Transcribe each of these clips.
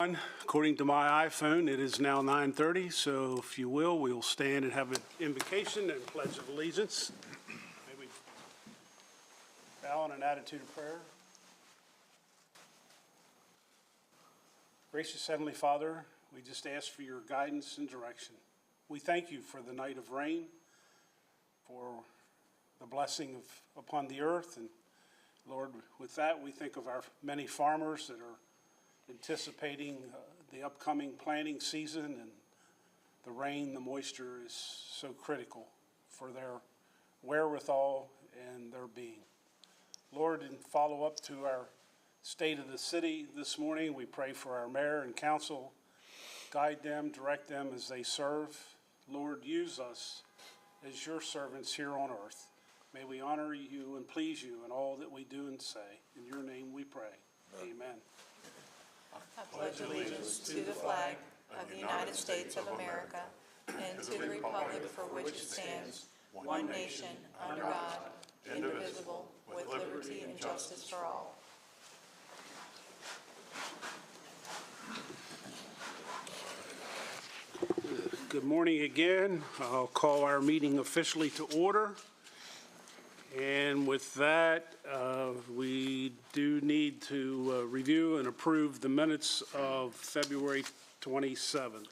According to my iPhone, it is now 9:30, so if you will, we'll stand and have an invocation and pledge of allegiance. May we bow in an attitude of prayer. Gracious Heavenly Father, we just ask for your guidance and direction. We thank you for the night of rain, for the blessing upon the earth, and Lord, with that, we think of our many farmers that are anticipating the upcoming planting season, and the rain, the moisture is so critical for their wherewithal and their being. Lord, in follow-up to our state of the city this morning, we pray for our mayor and council. Guide them, direct them as they serve. Lord, use us as your servants here on earth. May we honor you and please you in all that we do and say. In your name we pray. Amen. I pledge allegiance to the flag of the United States of America and to the republic for which it stands, one nation, under God, indivisible, with liberty and justice for all. Good morning again. I'll call our meeting officially to order. And with that, we do need to review and approve the minutes of February 27th.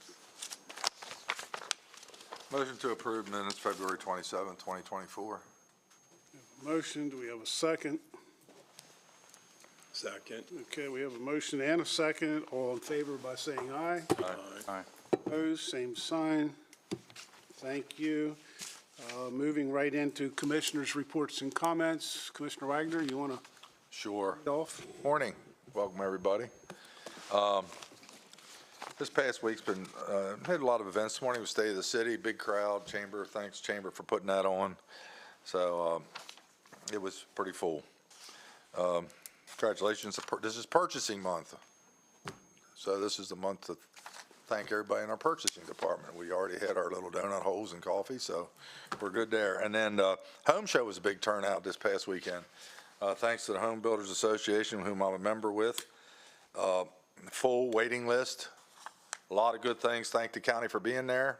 Motion to approve minutes February 27, 2024. Motion, do we have a second? Second. Okay, we have a motion and a second. All in favor by saying aye. Aye. Opposed, same sign. Thank you. Moving right into commissioners' reports and comments. Commissioner Wagner, you want to Sure. lead off? Morning. Welcome, everybody. This past week's been, had a lot of events. This morning was State of the City, big crowd, Chamber, thanks Chamber for putting that on. So it was pretty full. Congratulations. This is purchasing month. So this is the month to thank everybody in our purchasing department. We already had our little donut holes and coffee, so we're good there. And then Home Show was a big turnout this past weekend. Thanks to the Home Builders Association, whom I'm a member with. Full waiting list. A lot of good things. Thank the county for being there,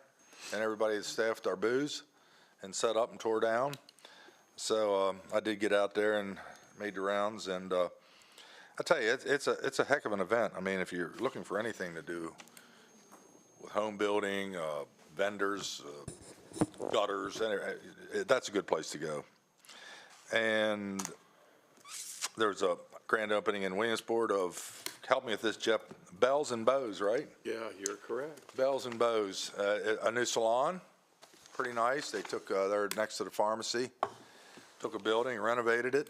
and everybody that staffed our booths and set up and tore down. So I did get out there and made the rounds, and I tell you, it's a heck of an event. I mean, if you're looking for anything to do with home building, vendors, gutters, that's a good place to go. And there's a grand opening in Williamsport of, help me with this, Jeff, Bells and Bows, right? Yeah, you're correct. Bells and Bows, a new salon, pretty nice. They took, they're next to the pharmacy, took a building, renovated it.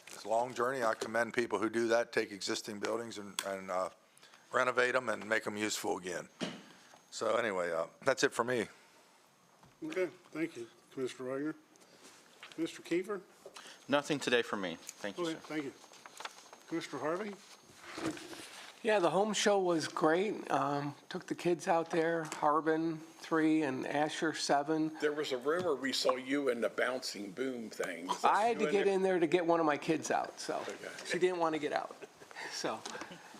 It's a long journey. I commend people who do that, take existing buildings and renovate them and make them useful again. So anyway, that's it for me. Okay, thank you, Commissioner Wagner. Mr. Kiefer? Nothing today for me. Thank you, Okay, sir. thank you. Commissioner Harvey? Yeah, the home show was great. Took the kids out there, Harbin 3 and Asher 7. There was a rumor we saw you in the bouncing boom thing. I had to get in there to get one of my kids out, so Okay. she didn't want to get out. So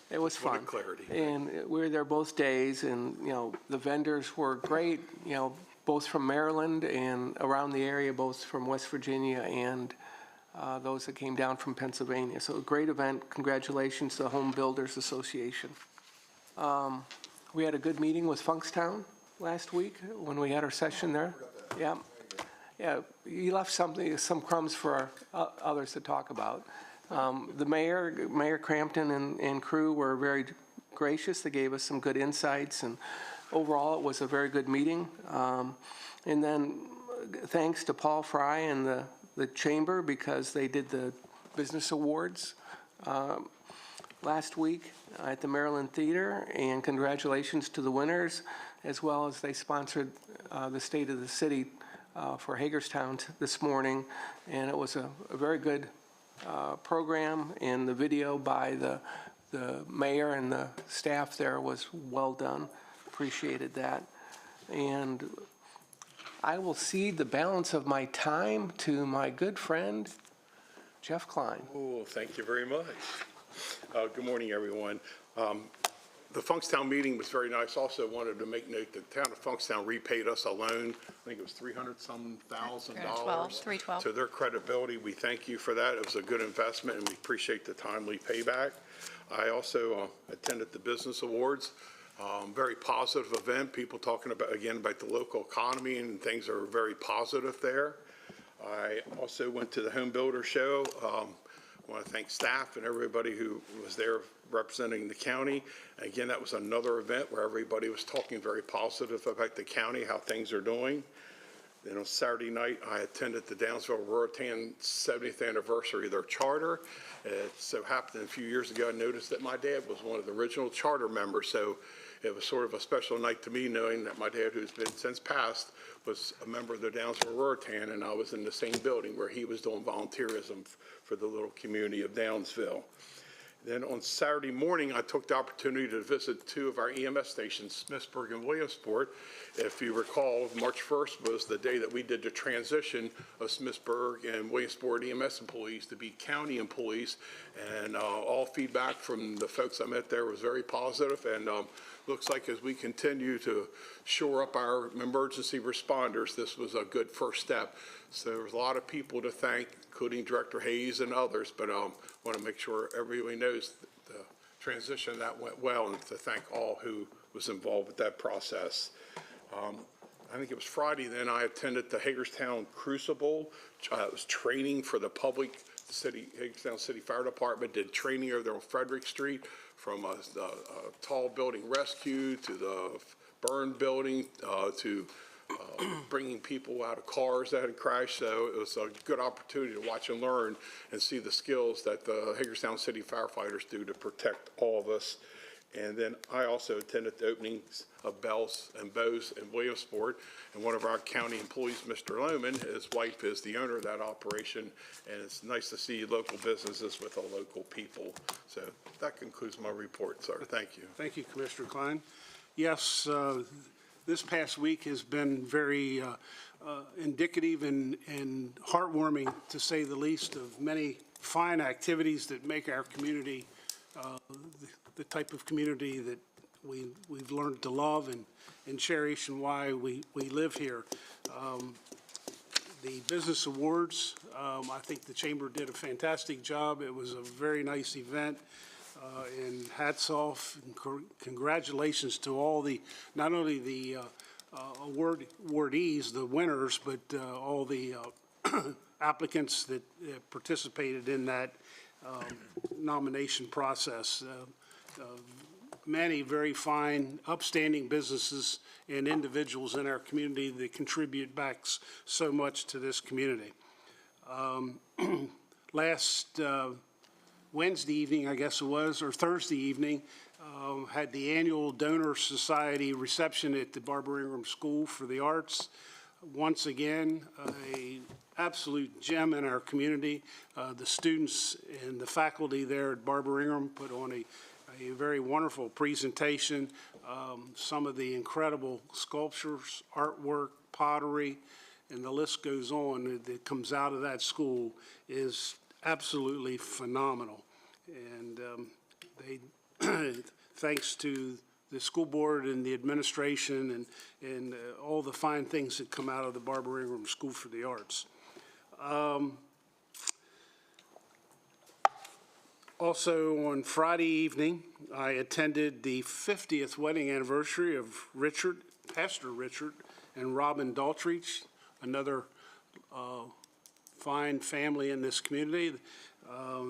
it was What a fun. clarity. And we were there both days, and, you know, the vendors were great, you know, both from Maryland and around the area, both from West Virginia and those that came down from Pennsylvania. So a great event. Congratulations to the Home Builders Association. We had a good meeting with Funkstown last week when we had our session there. Yeah. Yeah, you left some crumbs for others to talk about. The Mayor Crampton and crew were very gracious. They gave us some good insights, and overall it was a very good meeting. And then thanks to Paul Fry and the Chamber, because they did the Business Awards last week at the Maryland Theater, and congratulations to the winners, as well as they sponsored the State of the City for Hagerstown this morning, and it was a very good program, and the video by the mayor and the staff there was well done. Appreciated that. And I will cede the balance of my time to my good friend, Jeff Klein. Oh, thank you very much. Good morning, everyone. The Funkstown meeting was very nice. Also wanted to make note that the town of Funkstown repaid us a loan. I think it was $300-some thousand. $312. To their credibility, we thank you for that. It was a good investment, and we appreciate the timely payback. I also attended the Business Awards. Very positive event. People talking about, again, about the local economy, and things are very positive there. I also went to the Home Builder Show. I want to thank staff and everybody who was there representing the county. Again, that was another event where everybody was talking very positive about the county, how things are doing. Then on Saturday night, I attended the Downsville Ruritan 70th anniversary of their charter. It so happened a few years ago, I noticed that my dad was one of the original charter members, so it was sort of a special night to me knowing that my dad, who's been since passed, was a member of the Downsville Ruritan, and I was in the same building where he was doing volunteerism for the little community of Downsville. Then on Saturday morning, I took the opportunity to visit two of our EMS stations, Smithsburg and Williamsport. If you recall, March 1st was the day that we did the transition of Smithsburg and Williamsport EMS employees to be county employees. And all feedback from the folks I met there was very positive, and looks like as we continue to shore up our emergency responders, this was a good first step. So there was a lot of people to thank, including Director Hayes and others, but want to make sure everybody knows the transition that went well, and to thank all who was involved with that process. I think it was Friday then I attended the Hagerstown Crucible. It was training for the public. The Hagerstown City Fire Department did training over there on Frederick Street, from a tall building rescue to the burn building to bringing people out of cars that had crashed. So it was a good opportunity to watch and learn and see the skills that the Hagerstown City firefighters do to protect all of us. And then I also attended the openings of Bells and Bows in Williamsport, and one of our county employees, Mr. Lohman, his wife is the owner of that operation, and it's nice to see local businesses with the local people. So that concludes my report, sir. Thank you. Thank you, Commissioner Klein. Yes, this past week has been very indicative and heartwarming, to say the least, of many fine activities that make our community the type of community that we've learned to love and cherish, and why we live here. The Business Awards, I think the Chamber did a fantastic job. It was a very nice event. And hats off and congratulations to all the, not only the awardees, the winners, but all the applicants that participated in that nomination process. Many very fine, upstanding businesses and individuals in our community that contribute back so much to this community. Last Wednesday evening, I guess it was, or Thursday evening, had the annual Donor Society reception at the Barbara Ingram School for the Arts. Once again, a absolute gem in our community. The students and the faculty there at Barbara Ingram put on a very wonderful presentation. Some of the incredible sculptures, artwork, pottery, and the list goes on that comes out of that school is absolutely phenomenal. And thanks to the school board and the administration and all the fine things that come out of the Barbara Ingram School for the Arts. Also on Friday evening, I attended the 50th wedding anniversary of Pastor Richard and Robin Daltrich, another fine family in this community.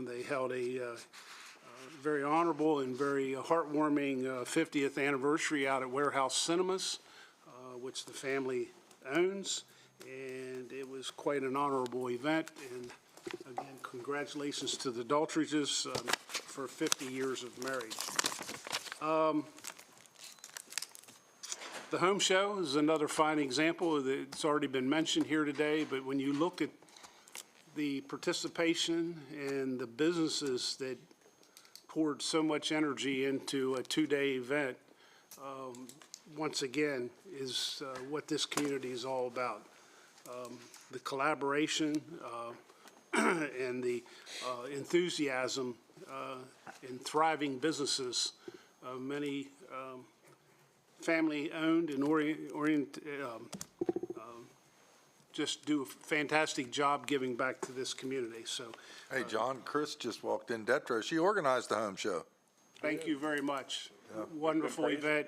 They held a very honorable and very heartwarming 50th anniversary out at Warehouse Cinemas, which the family owns, and it was quite an honorable event. And again, congratulations to the Daltriches for 50 years of marriage. The home show is another fine example. It's already been mentioned here today, but when you look at the participation and the businesses that poured so much energy into a two-day event, once again, is what this community is all about. The collaboration and the enthusiasm in thriving businesses many family-owned and just do a fantastic job giving back to this community. So Hey, John, Chris just walked in, Detro, she organized the home show. thank you very much. Wonderful event.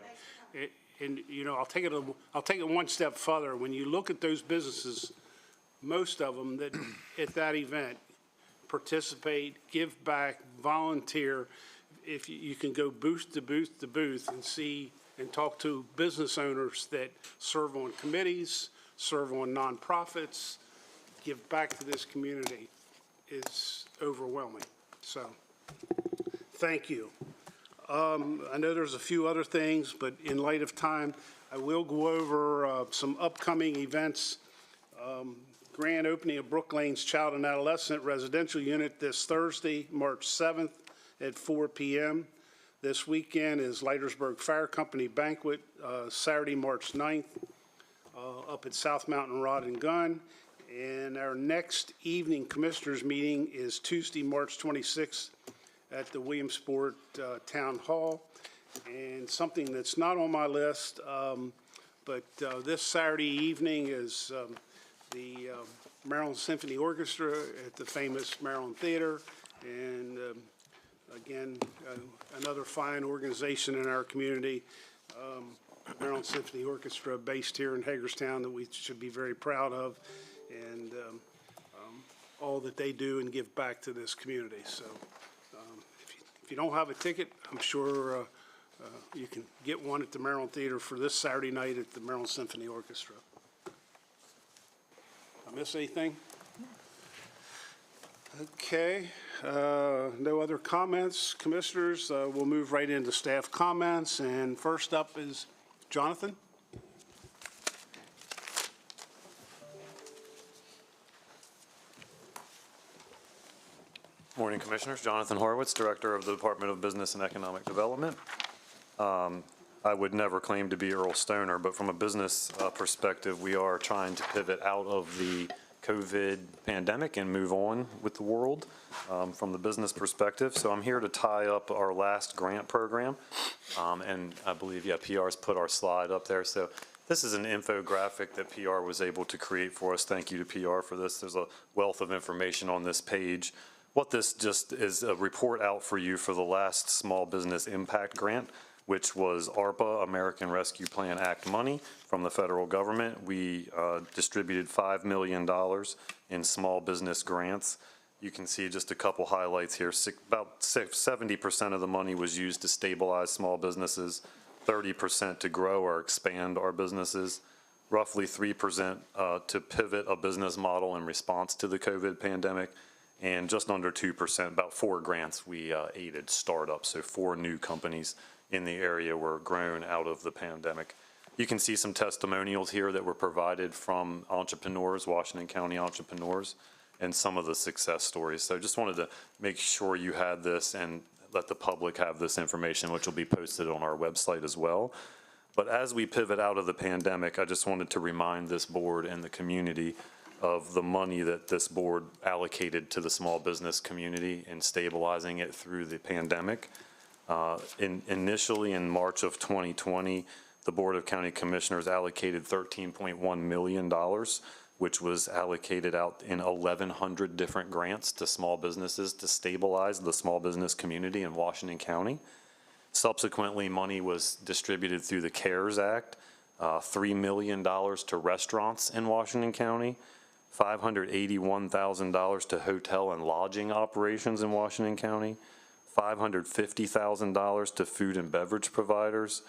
And, you know, I'll take it one step further. When you look at those businesses, most of them that at that event participate, give back, volunteer. If you can go booth to booth to booth and see and talk to business owners that serve on committees, serve on nonprofits, give back to this community, it's overwhelming. So, thank you. I know there's a few other things, but in light of time, I will go over some upcoming events. Grand opening of Brook Lane's Child and Adolescent Residential Unit this Thursday, March 7th at 4 p.m. This weekend is Leitersburg Fire Company Banquet, Saturday, March 9th, up at South Mountain Rod and Gun. And our next evening commissioners meeting is Tuesday, March 26th at the Williamsport Town Hall. And something that's not on my list, but this Saturday evening is the Maryland Symphony Orchestra at the famous Maryland Theater. And again, another fine organization in our community, Maryland Symphony Orchestra, based here in Hagerstown, that we should be very proud of, and all that they do and give back to this community. So if you don't have a ticket, I'm sure you can get one at the Maryland Theater for this Saturday night at the Maryland Symphony Orchestra. I miss anything? Okay, no other comments, commissioners. We'll move right into staff comments, and first up is Jonathan. Morning, Commissioners. Jonathan Horowitz, Director of the Department of Business and Economic Development. I would never claim to be Earl Stoner, but from a business perspective, we are trying to pivot out of the COVID pandemic and move on with the world from the business perspective. So I'm here to tie up our last grant program. And I believe, PR's put our slide up there. So this is an infographic that PR was able to create for us. Thank you to PR for this. There's a wealth of information on this page. What this just is a report out for you for the last Small Business Impact Grant, which was ARPA, American Rescue Plan Act money from the federal government. We distributed $5 million in small business grants. You can see just a couple highlights here. About 70% of the money was used to stabilize small businesses, 30% to grow or expand our businesses, roughly 3% to pivot a business model in response to the COVID pandemic, and just under 2%, about 4 grants we aided startups, so 4 new companies in the area were grown out of the pandemic. You can see some testimonials here that were provided from entrepreneurs, Washington County entrepreneurs, and some of the success stories. So just wanted to make sure you had this and let the public have this information, which will be posted on our website as well. But as we pivot out of the pandemic, I just wanted to remind this board and the community of the money that this board allocated to the small business community and stabilizing it through the pandemic. Initially in March of 2020, the Board of County Commissioners allocated $13.1 million, which was allocated out in 1,100 different grants to small businesses to stabilize the small business community in Washington County. Subsequently, money was distributed through the CARES Act, $3 million to restaurants in Washington County, $581,000 to hotel and lodging operations in Washington County, $550,000 to food and beverage providers,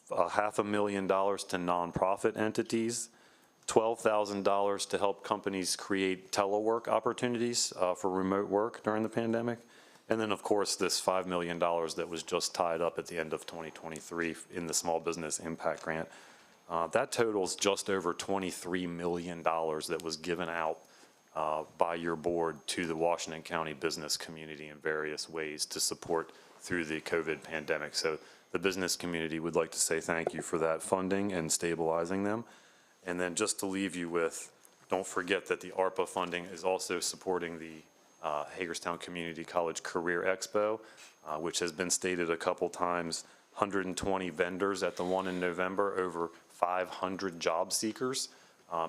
$500,000 to nonprofit entities, $12,000 to help companies create telework opportunities for remote work during the pandemic, and then of course this $5 million that was just tied up at the end of 2023 in the Small Business Impact Grant. That totals just over $23 million that was given out by your board to the Washington County business community in various ways to support through the COVID pandemic. So the business community would like to say thank you for that funding and stabilizing them. And then just to leave you with, don't forget that the ARPA funding is also supporting the Hagerstown Community College Career Expo, which has been stated a couple times, 120 vendors at the one in November, over 500 job seekers.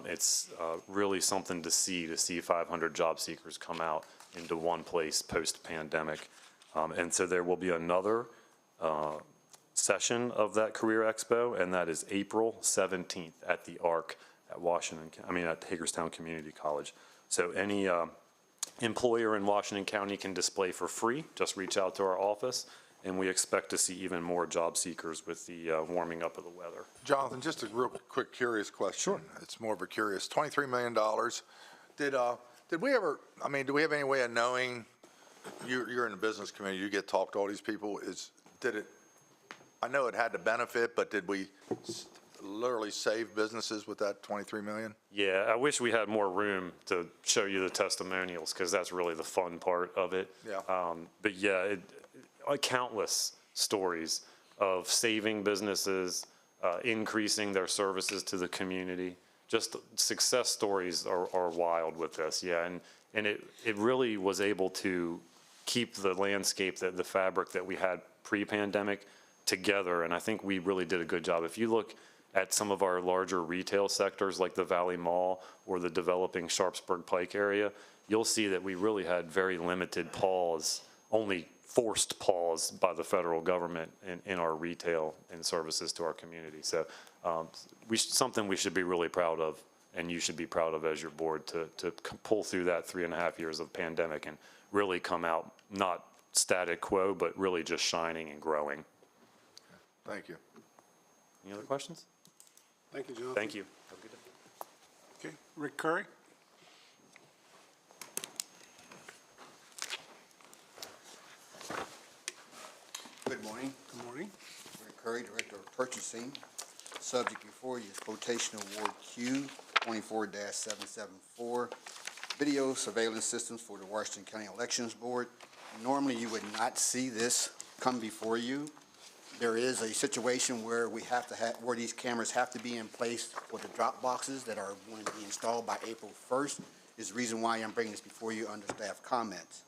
It's really something to see 500 job seekers come out into one place post-pandemic. And so there will be another session of that Career Expo, and that is April 17th at the ARC at Hagerstown Community College. So any employer in Washington County can display for free. Just reach out to our office, and we expect to see even more job seekers with the warming up of the weather. Jonathan, just a real quick curious question. Sure. It's more of a curious, $23 million. Did we ever, do we have any way of knowing, you're in the business community, you get to talk to all these people, I know it had to benefit, but did we literally save businesses with that 23 million? Yeah, I wish we had more room to show you the testimonials, because that's really the fun part of it. Yeah. But yeah, countless stories of saving businesses, increasing their services to the community. Just success stories are wild with this, yeah. And it really was able to keep the landscape, the fabric that we had pre-pandemic together, and I think we really did a good job. If you look at some of our larger retail sectors like the Valley Mall or the developing Sharpsburg Pike area, you'll see that we really had very limited pause, only forced pause by the federal government in our retail and services to our community. So something we should be really proud of, and you should be proud of as your board to pull through that 3.5 years of pandemic and really come out not static quo, but really just shining and growing. Thank you. Any other questions? Thank you, Jonathan. Thank you. Have a good day. Okay, Rick Curry? Good morning. Good morning. Rick Curry, Director of Purchasing. Subject before you is Quotation Award Q 24-774, Video Surveillance Systems for the Washington County Elections Board. Normally, you would not see this come before you. There is a situation where where these cameras have to be in place for the drop boxes that are going to be installed by April 1st, is the reason why I'm bringing this before you under staff comments.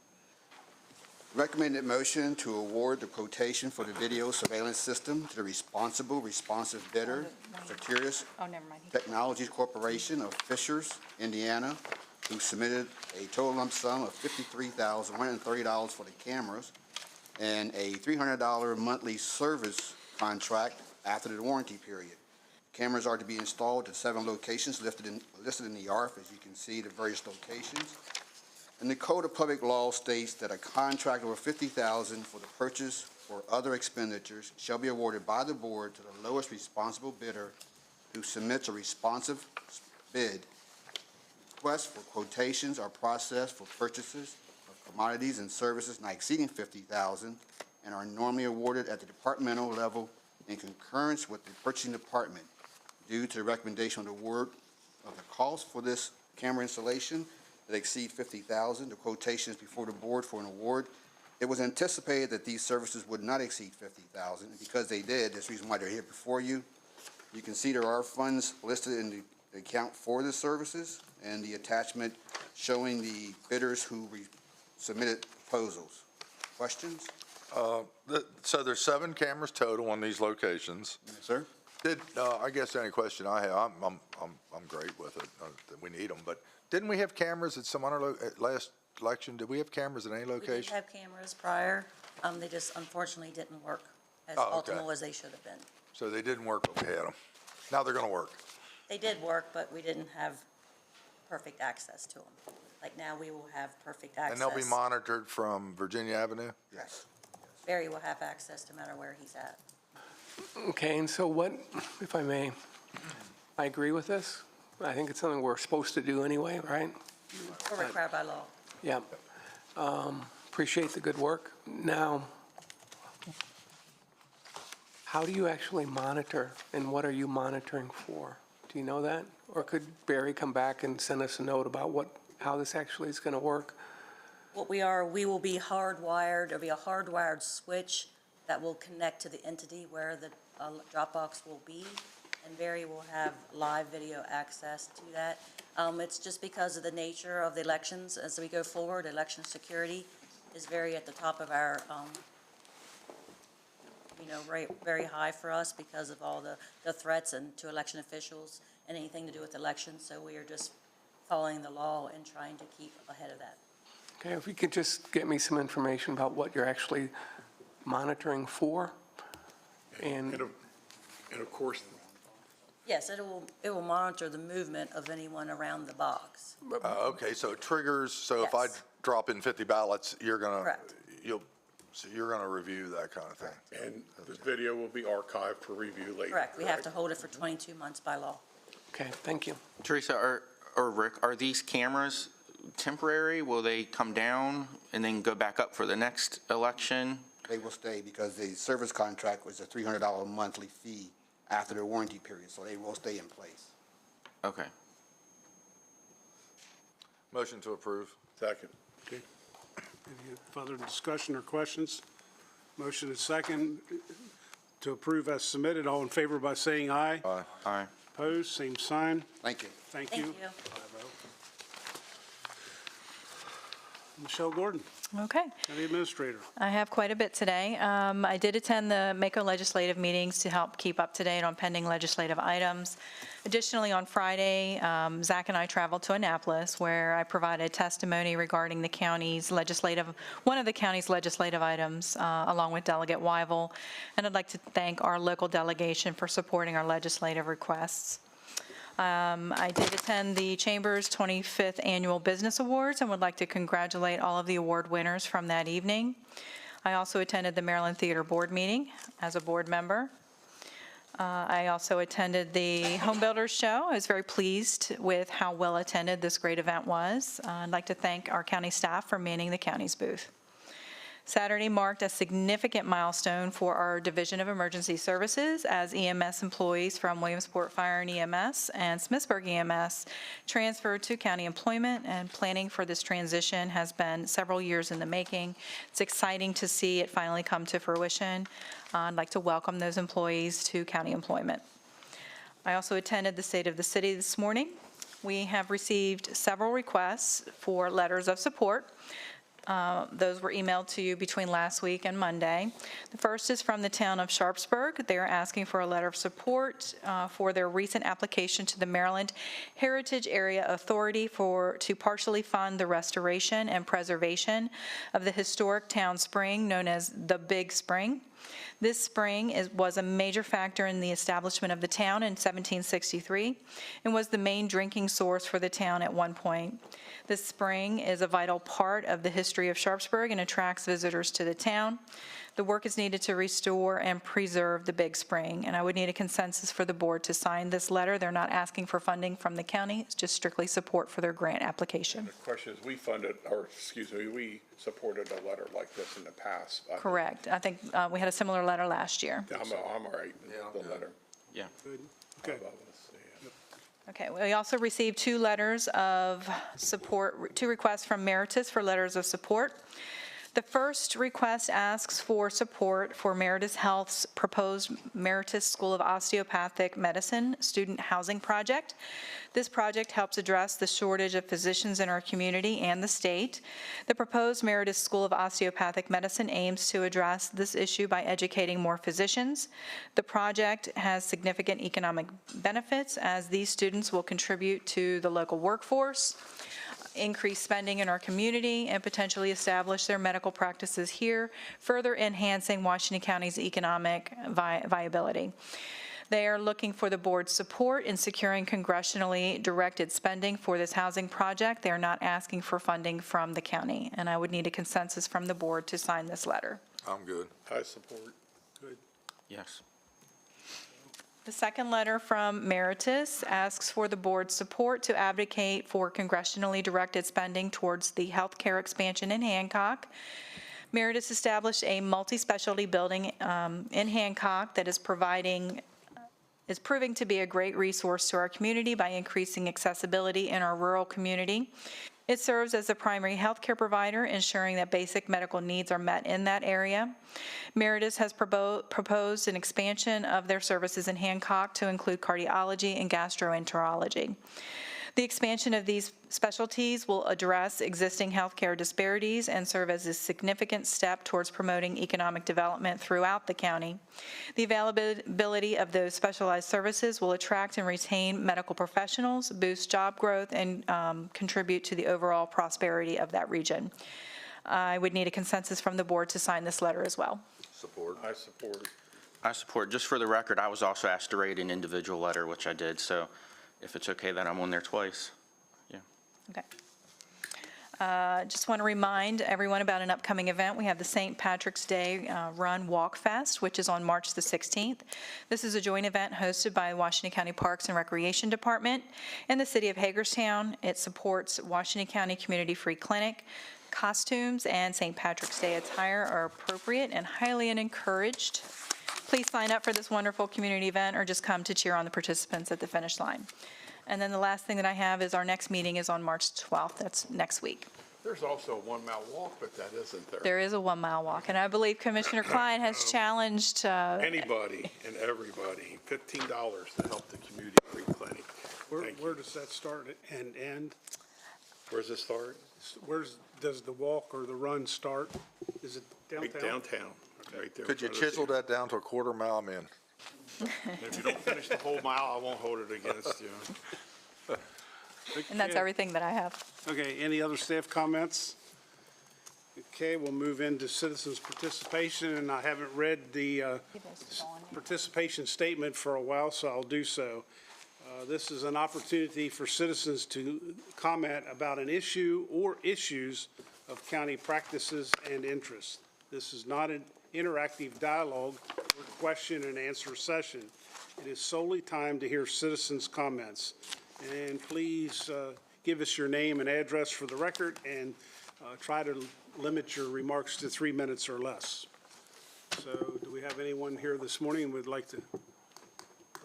Recommended motion to award the quotation for the video surveillance system to the responsive bidder, Satirius Oh, never mind. Technologies Corporation of Fishers, Indiana, who submitted a total lump sum of $53,130 for the cameras and a $300 monthly service contract after the warranty period. Cameras are to be installed at 7 locations listed in the ARF, as you can see the various locations. And the Code of Public Law states that a contract over $50,000 for the purchase or other expenditures shall be awarded by the board to the lowest responsible bidder who submits a responsive bid. Requests for quotations are processed for purchases of commodities and services not exceeding $50,000 and are normally awarded at the departmental level in concurrence with the purchasing department. Due to the recommendation of the award of the cost for this camera installation that exceed $50,000, the quotations before the board for an award, it was anticipated that these services would not exceed $50,000, and because they did, that's the reason why they're here before you. You can see there are funds listed in the account for the services and the attachment showing the bidders who submitted proposals. Questions? So there's 7 cameras total on these locations. Yes, sir. I guess any question I have, I'm great with it, that we need them, but didn't we have cameras at some other, at last election, did we have cameras at any We did location? have cameras prior, they just unfortunately didn't work as Oh, okay. optimal as they should have been. So they didn't work, but we had them. Now they're gonna work. They did work, but we didn't have perfect access to them. Like now, we will have perfect access. And they'll be monitored from Virginia Avenue? Yes. Barry will have access no matter where he's at. Okay, and so what, if I may, I agree with this. I think it's something we're supposed to do anyway, right? We're required by law. Yeah. Appreciate the good work. Now, how do you actually monitor, and what are you monitoring for? Do you know that? Or could Barry come back and send us a note about how this actually is going to work? What we will be hardwired, there'll be a hardwired switch that will connect to the entity where the Dropbox will be, and Barry will have live video access to that. It's just because of the nature of the elections as we go forward. Election security is very at the top of our, very high for us because of all the threats and to election officials and anything to do with elections. So we are just following the law and trying to keep ahead of that. Okay, if you could just get me some information about what you're actually monitoring for. And of course, Yes, it will monitor the movement of anyone around the box. Okay, so it triggers, so if I Yes. drop in 50 ballots, you're gonna, Correct. so you're gonna review that kind of thing? and the video will be archived for review later. Correct. We have to hold it for 22 months by law. Okay, thank you. Teresa, or Rick, are these cameras temporary? Will they come down and then go back up for the next election? They will stay because the service contract was a $300 monthly fee after the warranty period, so they will stay in place. Okay. Motion to approve. Second. Okay. Any further discussion or questions? Motion is second to approve as submitted. All in favor by saying aye. Aye. Aye. Opposed, same sign. Thank you. Thank Thank you. you. Michelle Gordon, Okay. County Administrator. I have quite a bit today. I did attend the MACO legislative meetings to help keep up to date on pending legislative items. Additionally, on Friday, Zach and I traveled to Annapolis, where I provided testimony regarding the county's one of the county's legislative items, along with Delegate Wyvil. And I'd like to thank our local delegation for supporting our legislative requests. I did attend the Chamber's 25th Annual Business Awards and would like to congratulate all of the award winners from that evening. I also attended the Maryland Theater Board meeting as a board member. I also attended the Home Builders Show. I was very pleased with how well attended this great event was. I'd like to thank our county staff for manning the county's booth. Saturday marked a significant milestone for our Division of Emergency Services as EMS employees from Williamsport Fire and EMS and Smithsburg EMS transferred to county employment, and planning for this transition has been several years in the making. It's exciting to see it finally come to fruition. I'd like to welcome those employees to county employment. I also attended the State of the City this morning. We have received several requests for letters of support. Those were emailed to you between last week and Monday. The first is from the town of Sharpsburg. They are asking for a letter of support for their recent application to the Maryland Heritage Area Authority to partially fund the restoration and preservation of the historic town spring known as the Big Spring. This spring was a major factor in the establishment of the town in 1763 and was the main drinking source for the town at one point. This spring is a vital part of the history of Sharpsburg and attracts visitors to the town. The work is needed to restore and preserve the Big Spring, and I would need a consensus for the board to sign this letter. They're not asking for funding from the county, it's just strictly support for their grant application. The question is, we supported a letter like this in the past. Correct. I think we had a similar letter last year. I'm all right with the letter. Yeah. Good. Okay. Okay, we also received two letters of support, two requests from Meritus for letters of support. The first request asks for support for Meritus Health's proposed Meritus School of Osteopathic Medicine student housing project. This project helps address the shortage of physicians in our community and the state. The proposed Meritus School of Osteopathic Medicine aims to address this issue by educating more physicians. The project has significant economic benefits as these students will contribute to the local workforce, increase spending in our community, and potentially establish their medical practices here, further enhancing Washington County's economic viability. They are looking for the board's support in securing congressionally directed spending for this housing project. They are not asking for funding from the county, and I would need a consensus from the board to sign this letter. I'm good. I support. Good. Yes. The second letter from Meritus asks for the board's support to advocate for congressionally directed spending towards the healthcare expansion in Hancock. Meritus established a multi-specialty building in Hancock that is proving to be a great resource to our community by increasing accessibility in our rural community. It serves as a primary healthcare provider, ensuring that basic medical needs are met in that area. Meritus has proposed an expansion of their services in Hancock to include cardiology and gastroenterology. The expansion of these specialties will address existing healthcare disparities and serve as a significant step towards promoting economic development throughout the county. The availability of those specialized services will attract and retain medical professionals, boost job growth, and contribute to the overall prosperity of that region. I would need a consensus from the board to sign this letter as well. Support. I support it. I support. Just for the record, I was also asked to write an individual letter, which I did, so if it's okay that I'm on there twice. Okay. Just want to remind everyone about an upcoming event. We have the St. Patrick's Day Run Walk Fest, which is on March the 16th. This is a joint event hosted by Washington County Parks and Recreation Department and the City of Hagerstown. It supports Washington County Community Free Clinic. Costumes and St. Patrick's Day attire are appropriate and highly encouraged. Please sign up for this wonderful community event or just come to cheer on the participants at the finish line. And then the last thing that I have is our next meeting is on March 12th. That's next week. There's also a 1 mile walk, but that isn't there. There is a 1 mile walk, and I believe Commissioner Klein has challenged. Anybody and everybody, $15 to help the community free clinic. Thank you. Where does that start and end? Where's it start? Does the walk or the run start? Is it Right downtown? downtown, right there. in Could you front of the chisel theater. that down to a quarter mile, man? If you don't finish the whole mile, I won't hold it against you. And that's Okay. everything that I have. Okay, any other staff comments? Okay, we'll move into citizens' participation, and I haven't read the participation statement for a while, so I'll do so. This is an opportunity for citizens to comment about an issue or issues of county practices and interests. This is not an interactive dialogue or question and answer session. It is solely time to hear citizens' comments. And please give us your name and address for the record, and try to limit your remarks to 3 minutes or less. So do we have anyone here this morning who would like to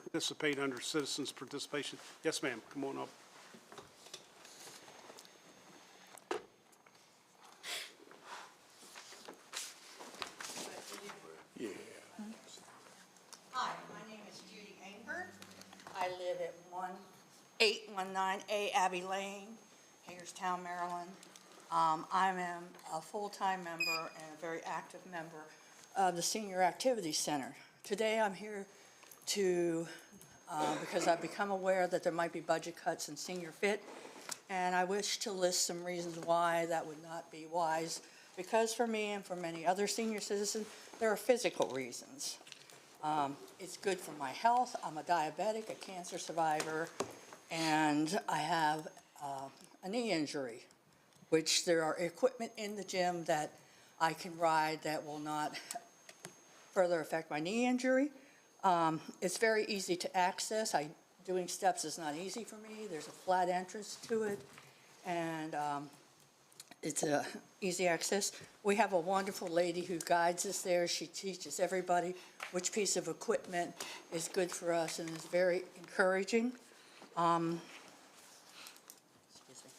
participate under citizens' participation? Yes, ma'am, come on up. Yeah. Hi, my name is Judy Aingbert. I live at 1819A Abbey Lane, Hagerstown, Maryland. I am a full-time member and a very active member of the Senior Activity Center. Today I'm here to, because I've become aware that there might be budget cuts in Senior Fit, and I wish to list some reasons why that would not be wise. Because for me and for many other senior citizens, there are physical reasons. It's good for my health. I'm a diabetic, a cancer survivor, and I have a knee injury, which there are equipment in the gym that I can ride that will not further affect my knee injury. It's very easy to access. Doing steps is not easy for me. There's a flat entrance to it, and it's easy access. We have a wonderful lady who guides us there. She teaches everybody which piece of equipment is good for us and is very encouraging. Excuse me.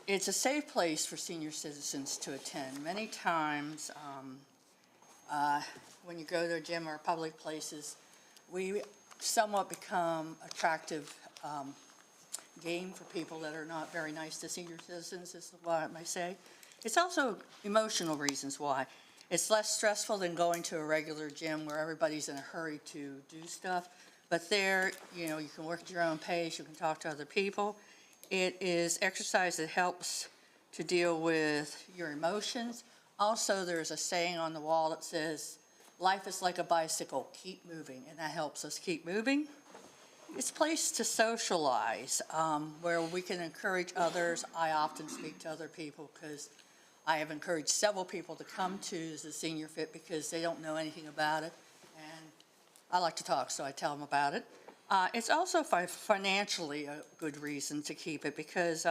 It's a safe place for senior citizens to attend. Many times, when you go to a gym or public places, we somewhat become attractive game for people that are not very nice to senior citizens, is what I might say. It's also emotional reasons why. It's less stressful than going to a regular gym where everybody's in a hurry to do stuff. But there, you can work at your own pace, you can talk to other people. It is exercise that helps to deal with your emotions. Also, there's a saying on the wall that says, life is like a bicycle, keep moving, and that helps us keep moving. It's a place to socialize, where we can encourage others. I often speak to other people because I have encouraged several people to come to the Senior Fit because they don't know anything about it. And I like to talk, so I tell them about it. It's also financially a good reason to keep it because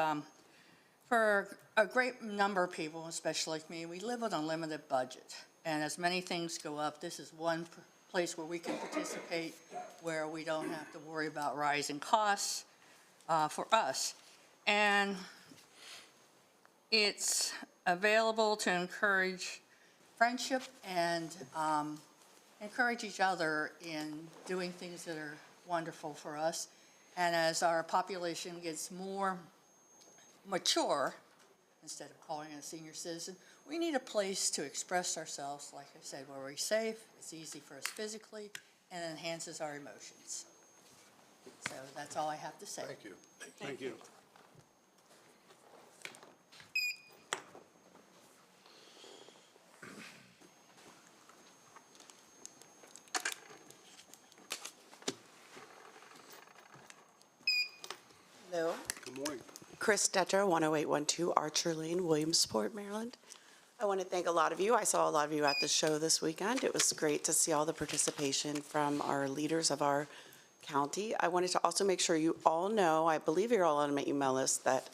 for a great number of people, especially like me, we live on a limited budget. And as many things go up, this is one place where we can participate, where we don't have to worry about rising costs for us. And it's available to encourage friendship and encourage each other in doing things that are wonderful for us. And as our population gets more mature, instead of calling it a senior citizen, we need a place to express ourselves, like I said, where we're safe, it's easy for us physically, and enhances our emotions. So that's all I have to say. Thank you. Thank you. Hello, Good morning. Chris Detra, 10812 Archer Lane, Williamsport, Maryland. I want to thank a lot of you. I saw a lot of you at the show this weekend. It was great to see all the participation from our leaders of our county. I wanted to also make sure you all know, I believe you're all on my email list, that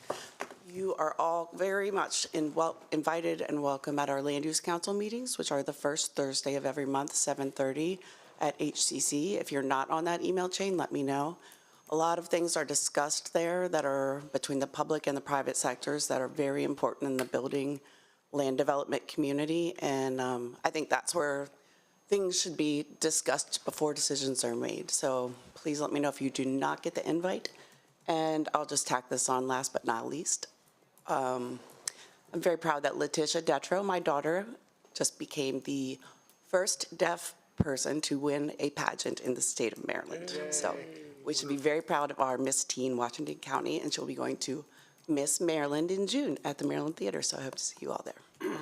you are all very much invited and welcome at our Land Use Council meetings, which are the first Thursday of every month, 7:30 at HCC. If you're not on that email chain, let me know. A lot of things are discussed there that are between the public and the private sectors that are very important in the building land development community. And I think that's where things should be discussed before decisions are made. So please let me know if you do not get the invite. And I'll just tack this on last but not least. I'm very proud that Letitia Detro, my daughter, just became the first deaf person to win a pageant in the state of Maryland. So we should be very proud of our Miss Teen Washington County, and she'll be going to Miss Maryland in June at the Maryland Theater, so I hope to see you all there.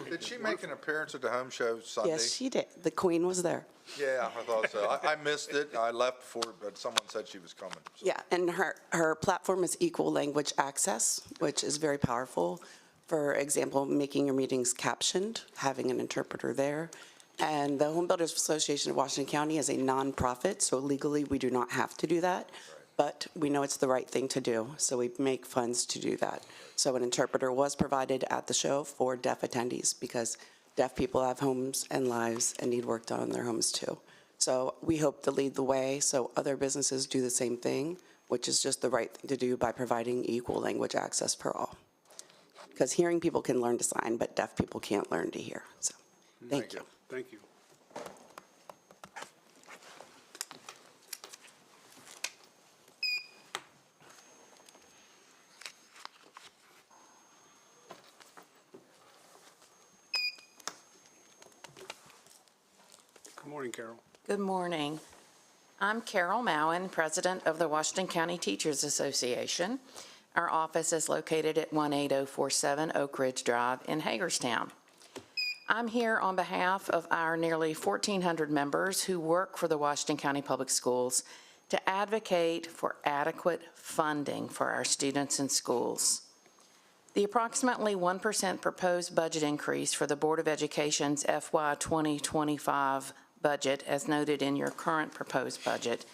Did she make an appearance at the home show Sunday? Yes, she did. The Queen was there. Yeah, I thought so. I missed it. I left before, but someone said she was coming. So. Yeah, and her platform is equal language access, which is very powerful. For example, making your meetings captioned, having an interpreter there. And the Home Builders Association of Washington County is a nonprofit, so legally we do not have to do that. But we know it's the right thing to do, so we make funds to do that. So an interpreter was provided at the show for deaf attendees because deaf people have homes and lives and need work done on their homes too. So we hope to lead the way so other businesses do the same thing, which is just the right thing to do by providing equal language access for all. Because hearing people can learn to sign, but deaf people can't learn to hear. So thank you. Thank you. Good morning, Carol. Good morning. I'm Carol Mowen, President of the Washington County Teachers Association. Our office is located at 18047 Oak Ridge Drive in Hagerstown. I'm here on behalf of our nearly 1,400 members who work for the Washington County Public Schools to advocate for adequate funding for our students and schools. The approximately 1% proposed budget increase for the Board of Education's FY 2025 budget, as noted in your current proposed budget,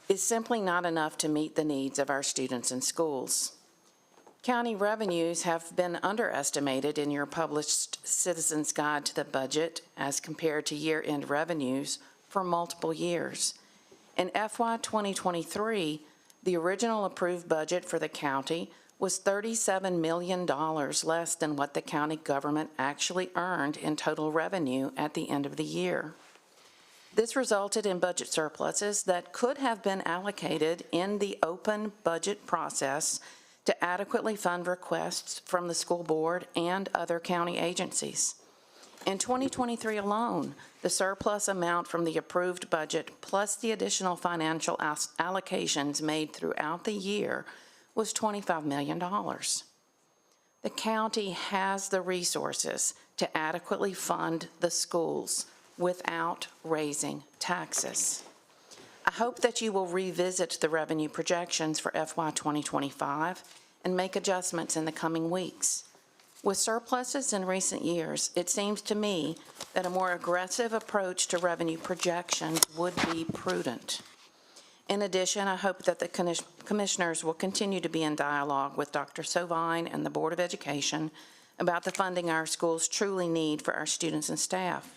is simply not enough to meet the needs of our students and schools. County revenues have been underestimated in your published Citizens Guide to the Budget as compared to year-end revenues for multiple years. In FY 2023, the original approved budget for the county was $37 million less than what the county government actually earned in total revenue at the end of the year. This resulted in budget surpluses that could have been allocated in the open budget process to adequately fund requests from the school board and other county agencies. In 2023 alone, the surplus amount from the approved budget plus the additional financial allocations made throughout the year was $25 million. The county has the resources to adequately fund the schools without raising taxes. I hope that you will revisit the revenue projections for FY 2025 and make adjustments in the coming weeks. With surpluses in recent years, it seems to me that a more aggressive approach to revenue projections would be prudent. In addition, I hope that the commissioners will continue to be in dialogue with Dr. Sovine and the Board of Education about the funding our schools truly need for our students and staff.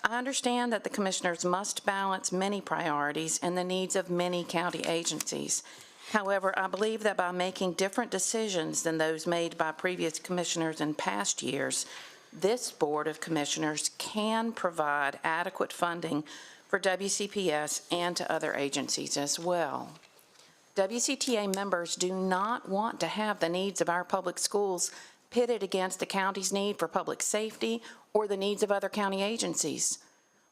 I understand that the commissioners must balance many priorities and the needs of many county agencies. However, I believe that by making different decisions than those made by previous commissioners in past years, this Board of Commissioners can provide adequate funding for for WCPS and to other agencies as well. WCTA members do not want to have the needs of our public schools pitted against the county's need for public safety or the needs of other county agencies.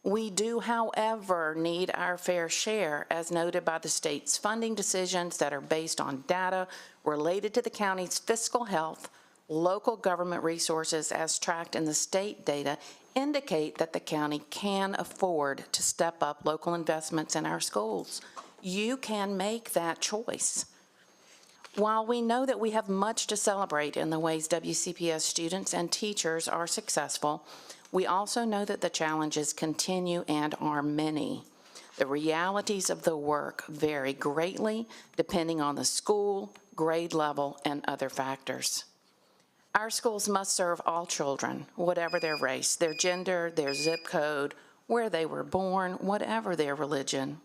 We do, however, need our fair share, as noted by the state's funding decisions that are based on data related to the county's fiscal health. Local government resources, as tracked in the state data, indicate that the county can afford to step up local investments in our schools. You can make that choice. While we know that we have much to celebrate in the ways WCPS students and teachers are successful, we also know that the challenges continue and are many. The realities of the work vary greatly depending on the school, grade level, and other factors. Our schools must serve all children, whatever their race, their gender, their zip code, where they were born, whatever their religion.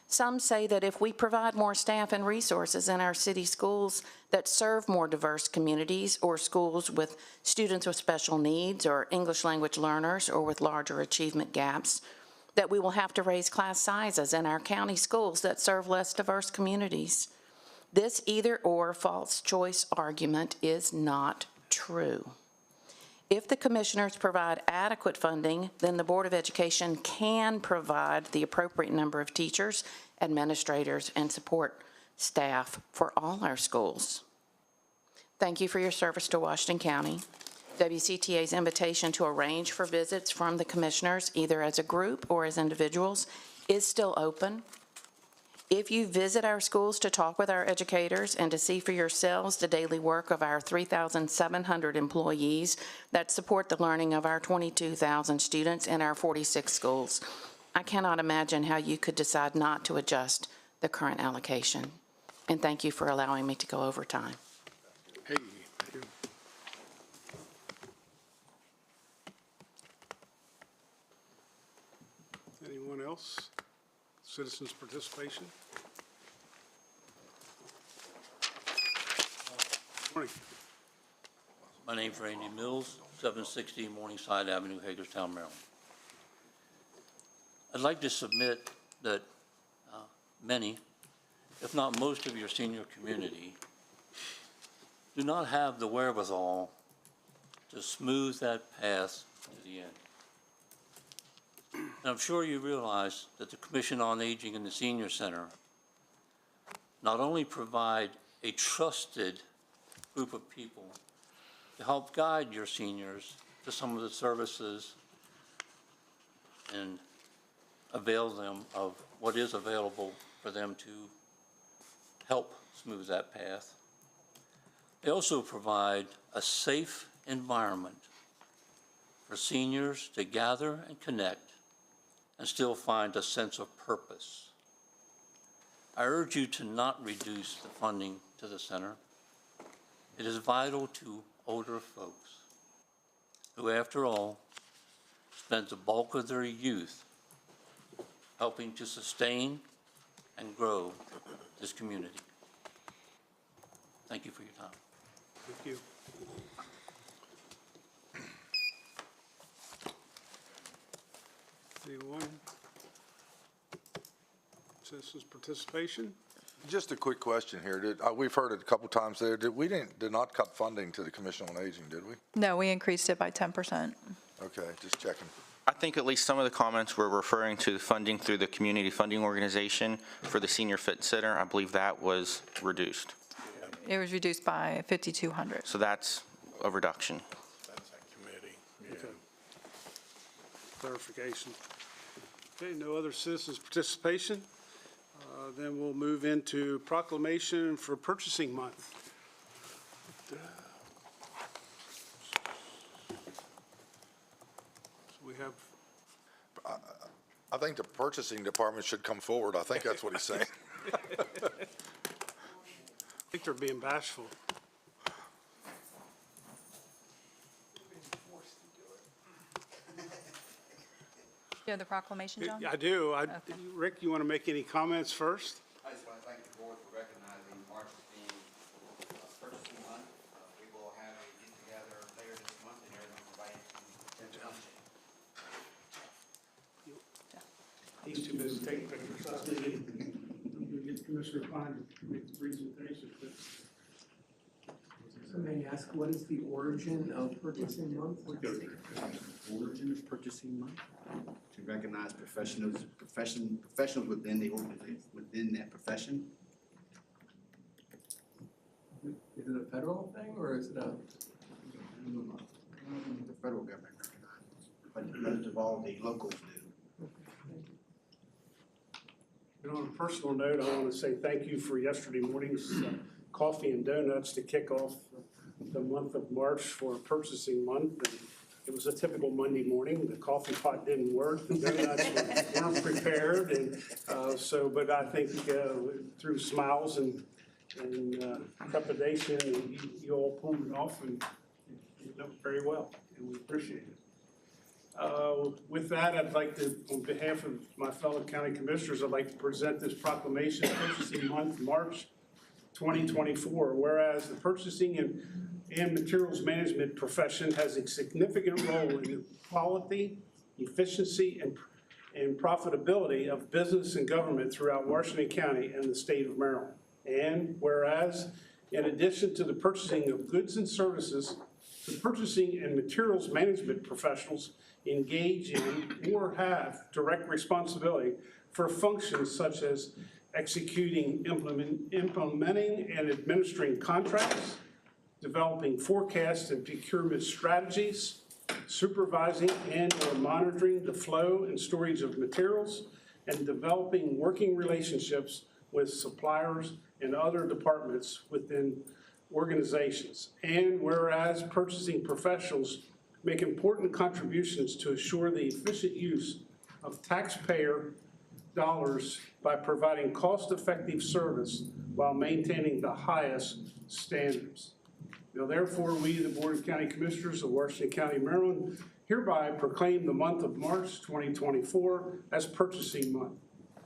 Some say that if we provide more staff and resources in our city schools that serve more diverse communities or schools with students with special needs or English language learners or with larger achievement gaps, that we will have to raise class sizes in our county schools that serve less diverse communities. This either-or false choice argument is not true. If the commissioners provide adequate funding, then the Board of Education can provide the appropriate number of teachers, administrators, and support staff for all our schools. Thank you for your service to Washington County. WCTA's invitation to arrange for visits from the commissioners, either as a group or as individuals, is still open. If you visit our schools to talk with our educators and to see for yourselves the daily work of our 3,700 employees that support the learning of our 22,000 students in our 46 schools, I cannot imagine how you could decide not to adjust the current allocation. And thank you for allowing me to go over time. Hey, thank you. Anyone else? Citizens' participation? Morning. My name's Randy Mills, 760 Morningside Avenue, Hagerstown, Maryland. I'd like to submit that many, if not most of your senior community, do not have the wherewithal to smooth that path to the end. And I'm sure you realize that the Commission on Aging and the Senior Center not only provide a trusted group of people to help guide your seniors to some of the services and avail them of what is available for them to help smooth that path. They also provide a safe environment for seniors to gather and connect and still find a sense of purpose. I urge you to not reduce the funding to the center. It is vital to older folks who, after all, spend the bulk of their youth helping to sustain and grow this community. Thank you for your time. Thank you. Anyone? Citizens' participation? Just a quick question here. We've heard it a couple times there. Did not cut funding to the Commission on Aging, did we? No, we increased it by 10%. Okay, just checking. I think at least some of the comments were referring to funding through the community funding organization for the Senior Fit Center. I believe that was reduced. It was reduced by 5,200. So that's a reduction. That's that committee. Yeah. Okay. Clarification. Okay, no other citizens' participation? Then we'll move into proclamation for purchasing month. So we have, I think the purchasing department should come forward. I think that's what he's saying. I think they're being bashful. You have the proclamation, John? I do. Okay. Rick, you want to make any comments first? I just want to thank the board for recognizing March as being purchasing month. We will have a get-together later this month, and everyone will invite you to luncheon. He's too busy taking pictures. I'm gonna get Commissioner Pine to make the presentation. So may I ask, what is the origin of purchasing month? Origin of purchasing month, to recognize professionals within the organization, within that profession. Is it a federal thing or is it a? The federal government recognizes, but most of all, the locals do. And on a personal note, I want to say thank you for yesterday morning's coffee and donuts to kick off the month of March for purchasing month. And it was a typical Monday morning. The coffee pot didn't work, the donuts weren't prepared, and but I think through smiles and trepidation, and you all pulled it off, and it looked very well, and we appreciate it. With that, I'd like to, on behalf of my fellow county commissioners, I'd like to present this proclamation, Purchasing Month, March 2024. Whereas the purchasing and materials management profession has a significant role in the quality, efficiency, and profitability of business and government throughout Washington County and the state of Maryland. And whereas, in addition to the purchasing of goods and services, the purchasing and materials management professionals engage in or have direct responsibility for functions such as executing, implementing and administering contracts, developing forecast and procurement strategies, supervising and or monitoring the flow and storage of materials, and developing working relationships with suppliers and other departments within organizations. And whereas purchasing professionals make important contributions to assure the efficient use of taxpayer dollars by providing cost-effective service while maintaining the highest standards. Now therefore, we, the Board of County Commissioners of Washington County, Maryland, hereby proclaim the month of March 2024 as Purchasing Month.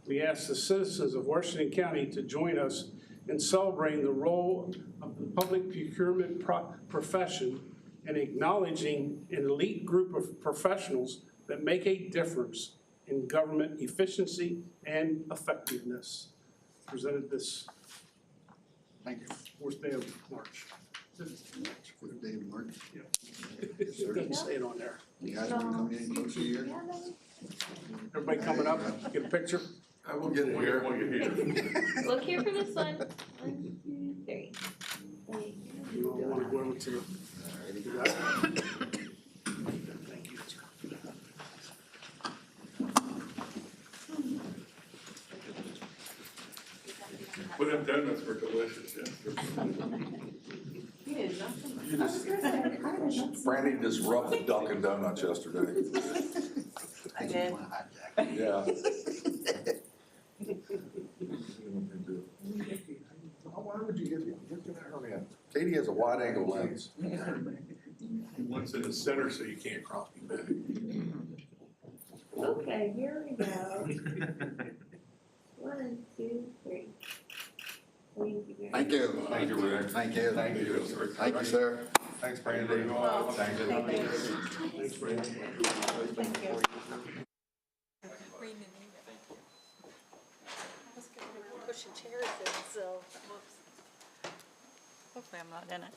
We ask the citizens of Washington County to join us in celebrating the role of the public procurement profession and acknowledging an elite group of professionals that make a difference in government efficiency and effectiveness. Presented this Thank you. fourth day of March. Fourth day of March. Yeah. It doesn't say it on there. You guys want to come in closer here? Everybody coming up, get a picture? I will get it here. Look here for this one. 1, 2, 3. You all want to go over to the. Thank you. Well, them donuts were delicious, Brandy disrupted Dunkin' Donuts yesterday. I did. Yeah. Why would you get her in? Katie has a wide angle lens. One's in the center, so you can't cross me back. Okay, here we go. 1, 2, 3. Thank you. Thank you, Rick. Thank you. Thank you. Thank you, sir. Thanks, Brandy. Thank you. Thanks, Brandon. Thank you. Pushing chairs in, so, whoops. Hopefully I'm not in it.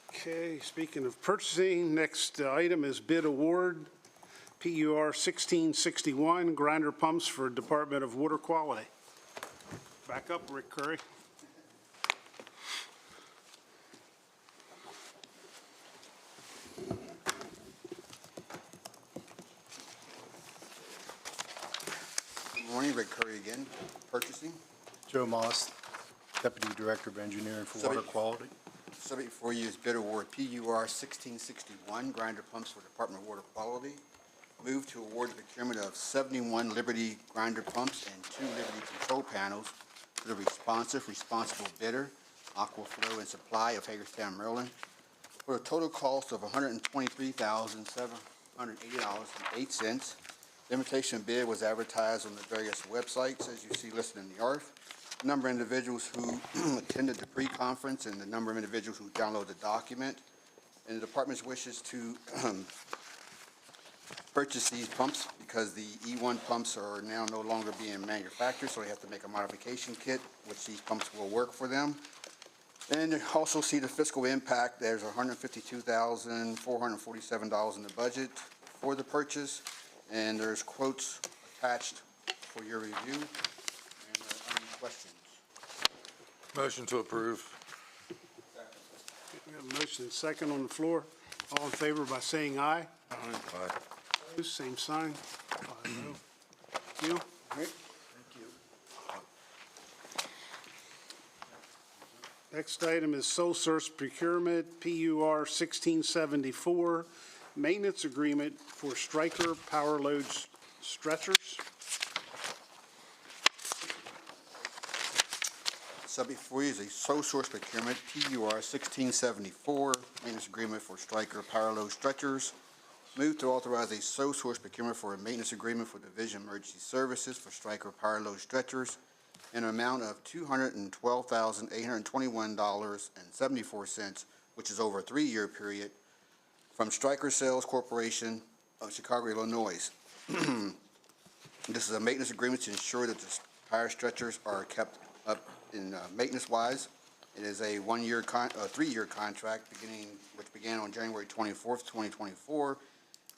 Okay, speaking of purchasing, next item is bid award, PUR 1661, grinder pumps for Department of Water Quality. Back up, Rick Curry. Good morning, Rick Curry again, purchasing. Joe Moss, Deputy Director of Engineering for Water Quality. Subject before you is bid award PUR 1661, grinder pumps for Department of Water Quality. Move to award the procurement of 71 Liberty grinder pumps and 2 Liberty control panels to the responsible bidder, Aquaflow and Supply of Hagerstown, Maryland, for a total cost of $123,780.08. The invitation bid was advertised on the various websites, as you see listed in the ARF. The number of individuals who attended the pre-conference and the number of individuals who downloaded the document. And the department wishes to purchase these pumps because the E1 pumps are now no longer being manufactured, so they have to make a modification kit, which these pumps will work for them. And also see the fiscal impact. There's $152,447 in the budget for the purchase, and there's quotes attached for your review. And any questions? Motion to approve. We have a motion and second on the floor. All in favor by saying aye. Aye. Opposed, same sign. 5-0. Thank you. Next item is sole source procurement, PUR 1674, maintenance agreement for Stryker power loads stretchers. So before you is a sole source procurement, PUR 1674, maintenance agreement for Stryker power load stretchers. Move to authorize a sole source procurement for a maintenance agreement for Division Emergency Services for Stryker power load stretchers in an amount of $212,821.74, which is over a 3-year period, from Stryker Sales Corporation of Chicago, Illinois. This is a maintenance agreement to ensure that the power stretchers are kept up in maintenance-wise. It is a 3-year contract which began on January 24th, 2024,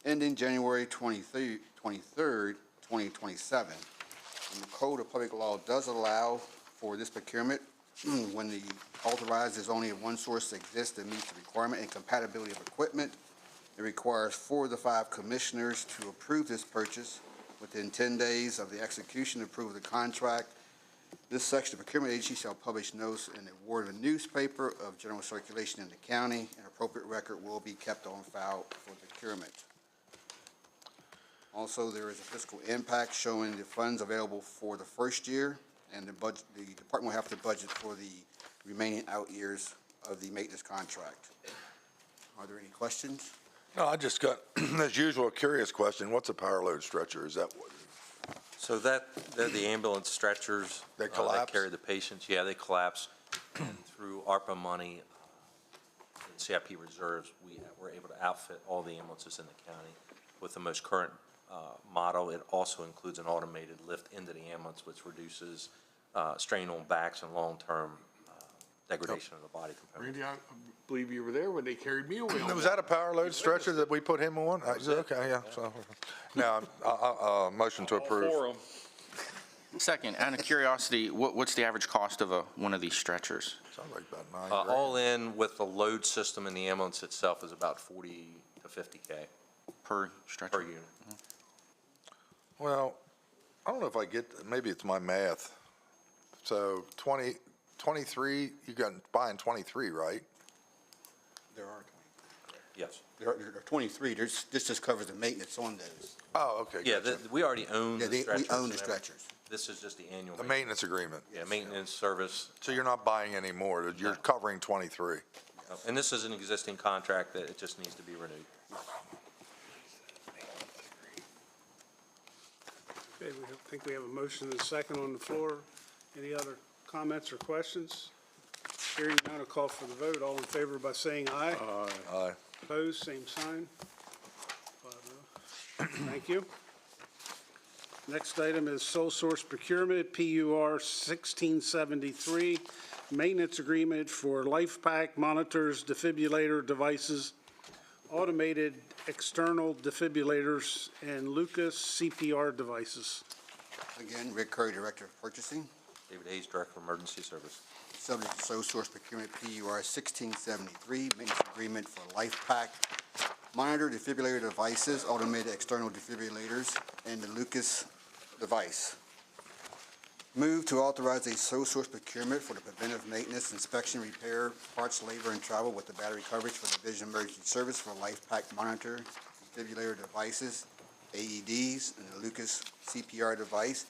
ending January 23rd, 2027. And the Code of Public Law does allow for this procurement when the authorized is only one source that exists that meets the requirement and compatibility of equipment. It requires 4 of the 5 commissioners to approve this purchase within 10 days of the execution to approve the contract. This section of the procurement agency shall publish notice in the Ward of newspaper of general circulation in the county. An appropriate record will be kept on file for procurement. Also, there is a fiscal impact showing the funds available for the first year, and the department will have to budget for the remaining out years of the maintenance contract. Are there any questions? No, I just got, as usual, a curious question. What's a power load stretcher? Is that what? So they're the ambulance stretchers. They That collapse? carry the patients. Yeah, they collapse. And through ARPA money and CIP reserves, we're able to outfit all the ambulances in the county with the most current model. It also includes an automated lift into the ambulance, which reduces strain on backs and long-term degradation of the body component. Randy, I believe you were there when they carried me away. Was that a power load stretcher that we put him on? Okay, yeah, so, now, motion to approve. Second, out of curiosity, what's the average cost of one of these stretchers? Sounds like about $9,000. All in with the load system in the ambulance itself is about 40 to 50K Per stretcher? per unit. Well, I don't know if I get, maybe it's my math. So 23, you got buying 23, right? There are 20. Yes. There are 23. This just covers the maintenance on those. Oh, okay. Yeah, gotcha. we already own Yeah, the stretchers. we own the and stretchers. This is just the annual. The maintenance agreement. Yeah, maintenance, service. So you're not buying any more, you're covering 23. And this is an existing contract that it just needs to be renewed. Okay, I think we have a motion and a second on the floor. Any other comments or questions? Hearing none, I'll call for the vote. All in favor by saying aye. Aye. Opposed, same sign. 5-0. Thank you. Next item is sole source procurement, PUR 1673, maintenance agreement for LifePak monitors, defibrillator devices, automated external defibrillators, and Lucas CPR devices. Again, Rick Curry, Director of Purchasing. David Hayes, Director of Emergency Service. Subject to sole source procurement, PUR 1673, maintenance agreement for LifePak monitor defibrillator devices, automated external defibrillators, and the Lucas device. Move to authorize a sole source procurement for the preventive maintenance, inspection, repair, parts, labor, and travel with the battery coverage for Division Emergency Service for LifePak monitor defibrillator devices, AEDs, and the Lucas CPR device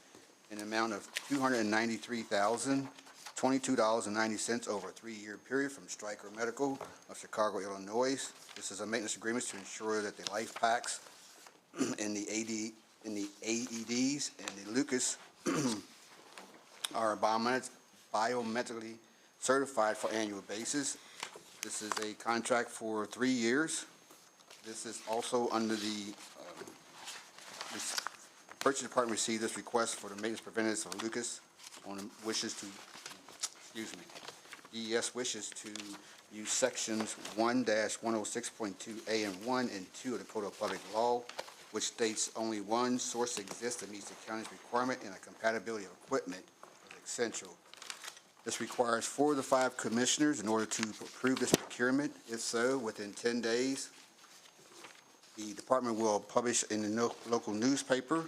in an amount of $293,200. $22.90 over a 3-year period from Stryker Medical of Chicago, Illinois. This is a maintenance agreement to ensure that the life packs in the AEDs and the Lucas are biometrically certified for annual basis. This is a contract for 3 years. This is also under the Purchase Department received this request for the maintenance preventatives of Lucas on wishes to, DES wishes to use sections 1-106.2A and 1 and 2 of the Code of Public Law, which states only one source exists that meets the county's requirement and a compatibility of equipment is essential. This requires 4 of the 5 commissioners in order to approve this procurement. If so, within 10 days, the department will publish in the local newspaper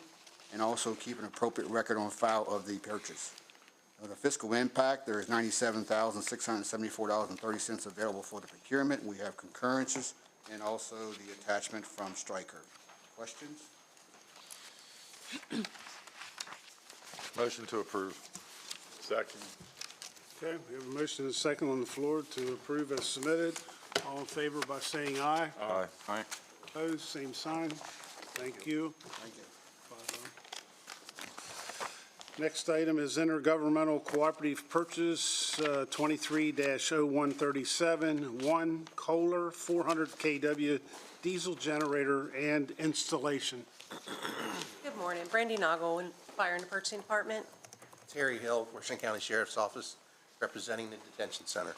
and also keep an appropriate record on file of the purchase. The fiscal impact, there is $97,674.30 available for the procurement. We have concurrences and also the attachment from Stryker. Questions? Motion to approve. Second. Okay, we have a motion and a second on the floor to approve as submitted. All in favor by saying aye. Aye. Aye. Opposed, same sign. Thank you. Thank you. Next item is intergovernmental cooperative purchase, 23-0137, one Kohler 400 kW diesel generator and installation. Good morning, Brandy Noggle, Fire and Purchasing Department. Terry Hill, Washington County Sheriff's Office, representing the detention center.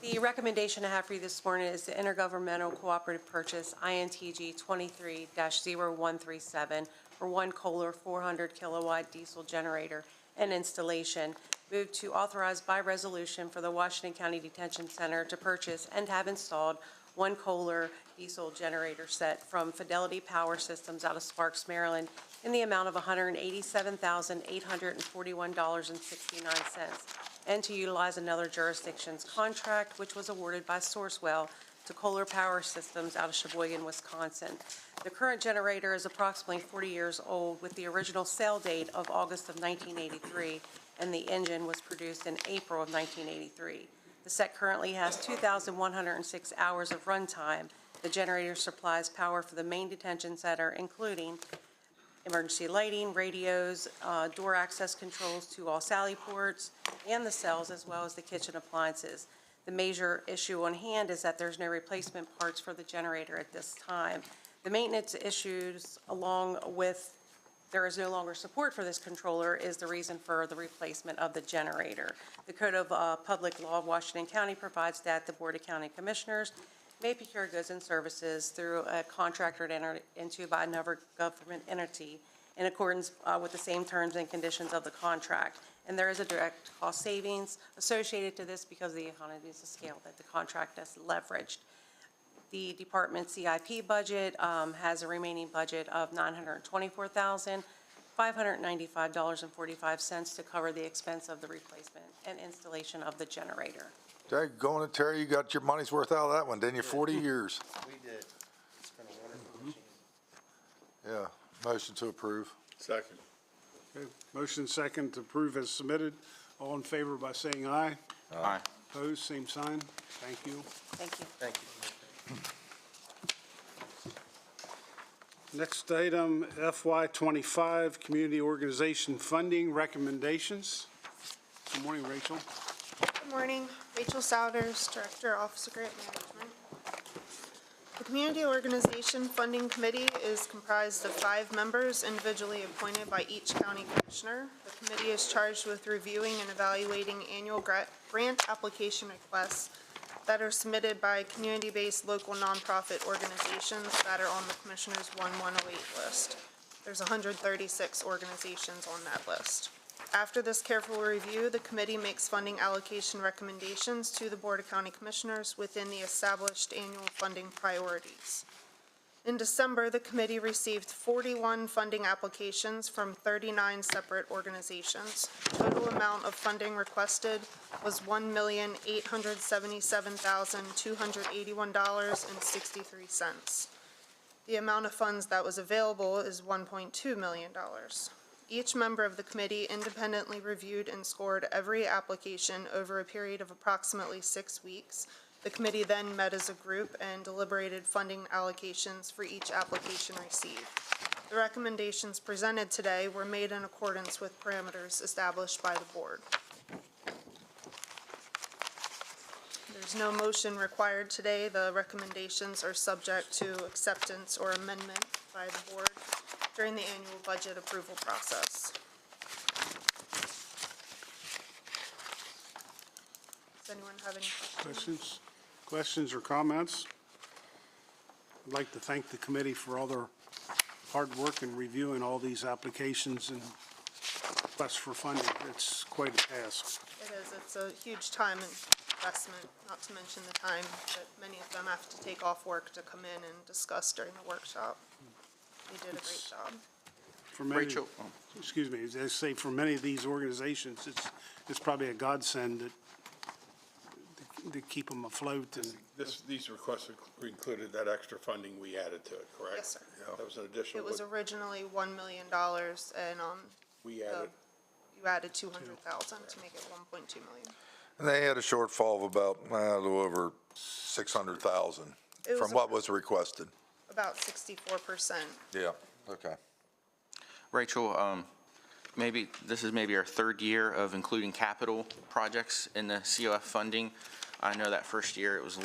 The recommendation I have for you this morning is the intergovernmental cooperative purchase, INTG 23-0137, for one Kohler 400 kilowatt diesel generator and installation. Moved to authorize by resolution for the Washington County Detention Center to purchase and have installed one Kohler diesel generator set from Fidelity Power Systems out of Sparks, Maryland, in the amount of $187,841.69, and to utilize another jurisdiction's contract, which was awarded by Sourcewell to Kohler Power Systems out of Sheboygan, Wisconsin. The current generator is approximately 40 years old, with the original sale date of August of 1983, and the engine was produced in April of 1983. The set currently has 2,106 hours of runtime. The generator supplies power for the main detention center, including emergency lighting, radios, door access controls to all sally ports, and the cells, as well as the kitchen appliances. The major issue on hand is that there's no replacement parts for the generator at this time. The maintenance issues, along with there is no longer support for this controller, is the reason for the replacement of the generator. The Code of Public Law of Washington County provides that the Board of County Commissioners may procure goods and services through a contract entered into by another government entity in accordance with the same terms and conditions of the contract. And there is a direct cost savings associated to this because of the economies of scale that the contract has leveraged. The department CIP budget has a remaining budget of $924,595.45 to cover the expense of the replacement and installation of the generator. Okay, going to Terry, you got your money's worth out of that one, didn't you? 40 years. We did. It's been a wonderful machine. Yeah, motion to approve. Second. Okay, motion second to approve as submitted. All in favor by saying aye. Aye. Opposed, same sign. Thank you. Thank you. Thank you. Next item, FY25 Community Organization Funding Recommendations. Good morning, Rachel. Good morning, Rachel Souders, Director, Office of Grant Management. The Community Organization Funding Committee is comprised of 5 members individually appointed by each county commissioner. The committee is charged with reviewing and evaluating annual grant application requests that are submitted by community-based local nonprofit organizations that are on the Commissioner's 1108 list. There's 136 organizations on that list. After this careful review, the committee makes funding allocation recommendations to the Board of County Commissioners within the established annual funding priorities. In December, the committee received 41 funding applications from 39 separate organizations. Total amount of funding requested was $1,877,281.63. The amount of funds that was available is $1.2 million. Each member of the committee independently reviewed and scored every application over a period of approximately 6 weeks. The committee then met as a group and deliberated funding allocations for each application received. The recommendations presented today were made in accordance with parameters established by the board. There's no motion required today. The recommendations are subject to acceptance or amendment by the board during the annual budget approval process. Does anyone have any questions? Questions or comments? I'd like to thank the committee for all their hard work in reviewing all these applications and requests for funding. It's quite a task. It is. It's a huge time investment, not to mention the time that many of them have to take off work to come in and discuss during the workshop. They did a great job. For many, Rachel, excuse me, as I say, for many of these organizations, it's probably a godsend to keep them afloat and. These requests included that extra funding we added to it, correct? Yes, sir. That was an additional. It was originally $1 million, and We added. you added 200,000 to make it 1.2 million. And they had a shortfall of about a little over 600,000 It was from what was requested. About 64%. Yeah, okay. Rachel, this is maybe our third year of including capital projects in the COF funding. I know that first year it was a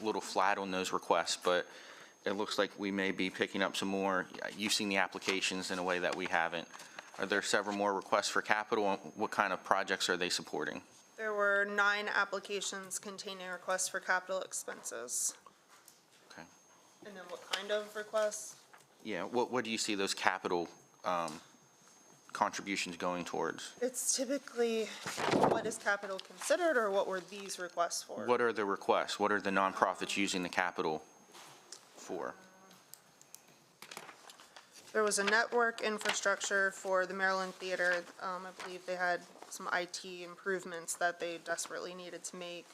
little flat on those requests, but it looks like we may be picking up some more. You've seen the applications in a way that we haven't. Are there several more requests for capital? What kind of projects are they supporting? There were 9 applications containing requests for capital expenses. Okay. And then what kind of requests? Yeah, what do you see those capital contributions going towards? It's typically, what is capital considered, or what were these requests for? What are the requests? What are the nonprofits using the capital for? There was a network infrastructure for the Maryland Theater. I believe they had some IT improvements that they desperately needed to make.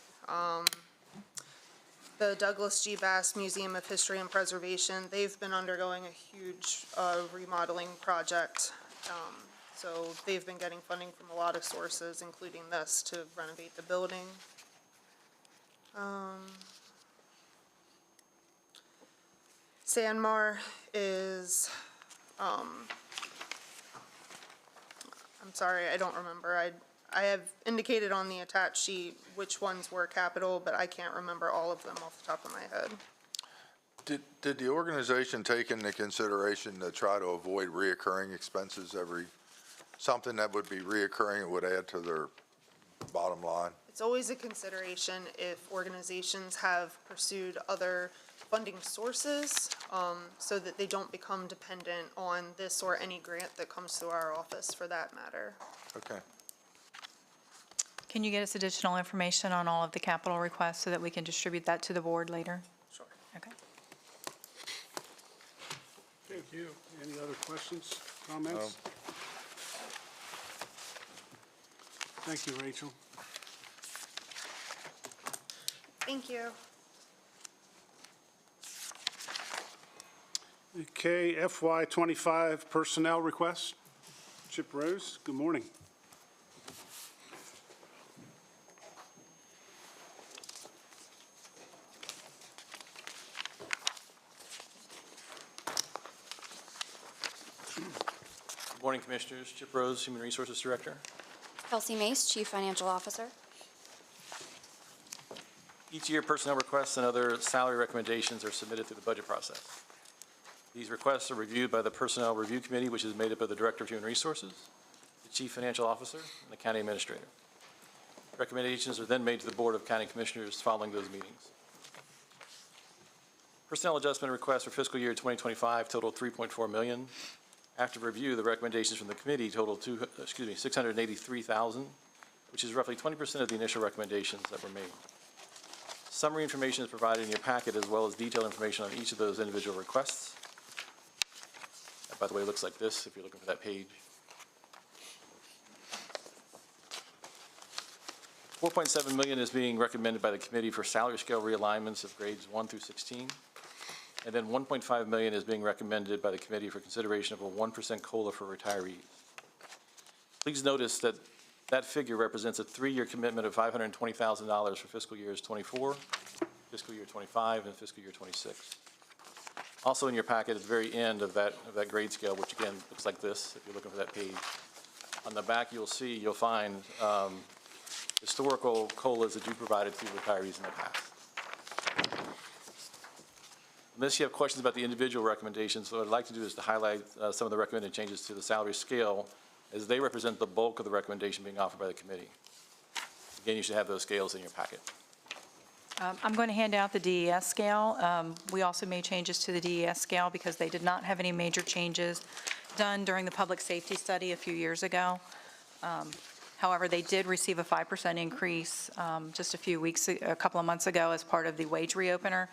The Douglas G. Bass Museum of History and Preservation, they've been undergoing a huge remodeling project. So they've been getting funding from a lot of sources, including this, to renovate the building. Sanmar is, I'm sorry, I don't remember. I have indicated on the attached sheet which ones were capital, but I can't remember all of them off the top of my head. Did the organization take into consideration to try to avoid reoccurring expenses something that would be reoccurring that would add to their bottom line? It's always a consideration if organizations have pursued other funding sources, so that they don't become dependent on this or any grant that comes through our office for that matter. Okay. Can you get us additional information on all of the capital requests so that we can distribute that to the board later? Sure. Okay. Thank you. Any other questions, comments? Thank you, Rachel. Thank you. Okay, FY '25 personnel requests. Chip Rose, good morning. Good morning, Commissioners. Chip Rose, Human Resources Director. Kelsey Mace, Chief Financial Officer. Each year, personnel requests and other salary recommendations are submitted through the budget process. These requests are reviewed by the Personnel Review Committee, which is made up of the Director of Human Resources, the Chief Financial Officer, and the County Administrator. Recommendations are then made to the Board of County Commissioners following those meetings. Personnel adjustment requests for fiscal year 2025 totaled $3.4 million. After review, the recommendations from the committee totaled $683,000, which is roughly 20% of the initial recommendations that were made. Summary information is provided in your packet, as well as detailed information on each of those individual requests. That, by the way, looks like this if you're looking for that page. $4.7 million is being recommended by the committee for salary scale realignments of grades 1 through 16, And then $1.5 million is being recommended by the committee for consideration of a 1% COLA for retirees. Please notice that that figure represents a 3-year commitment of $520,000 for fiscal years '24, fiscal year '25, and fiscal year '26. Also in your packet at the very end of that grade scale, which again looks like this, if you're looking for that page. On the back, you'll find historical COLAs that you provided to retirees in the past. Unless you have questions about the individual recommendations, what I'd like to do is to highlight some of the recommended changes to the salary scale, as they represent the bulk of the recommendation being offered by the committee. Again, you should have those scales in your packet. I'm going to hand out the DES scale. We also made changes to the DES scale because they did not have any major changes done during the public safety study a few years ago. However, they did receive a 5% increase just a couple of months ago as part of the wage reopener.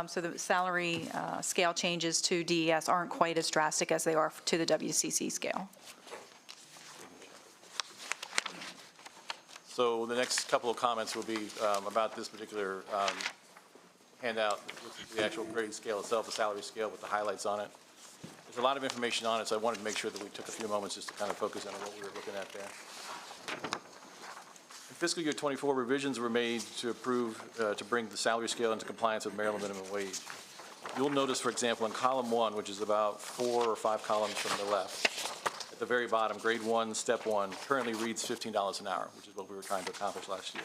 So the salary scale changes to DES aren't quite as drastic as they are to the WCC scale. So the next couple of comments will be about this particular handout, which is the actual grade scale itself, the salary scale with the highlights on it. There's a lot of information on it, so I wanted to make sure that we took a few moments just to kind of focus on what we were looking at there. In fiscal year '24, revisions were made to approve, to bring the salary scale into compliance with Maryland minimum wage. You'll notice, for example, in column 1, which is about 4 or 5 columns from the left, at the very bottom, grade 1, step 1, currently reads $15 an hour, which is what we were trying to accomplish last year.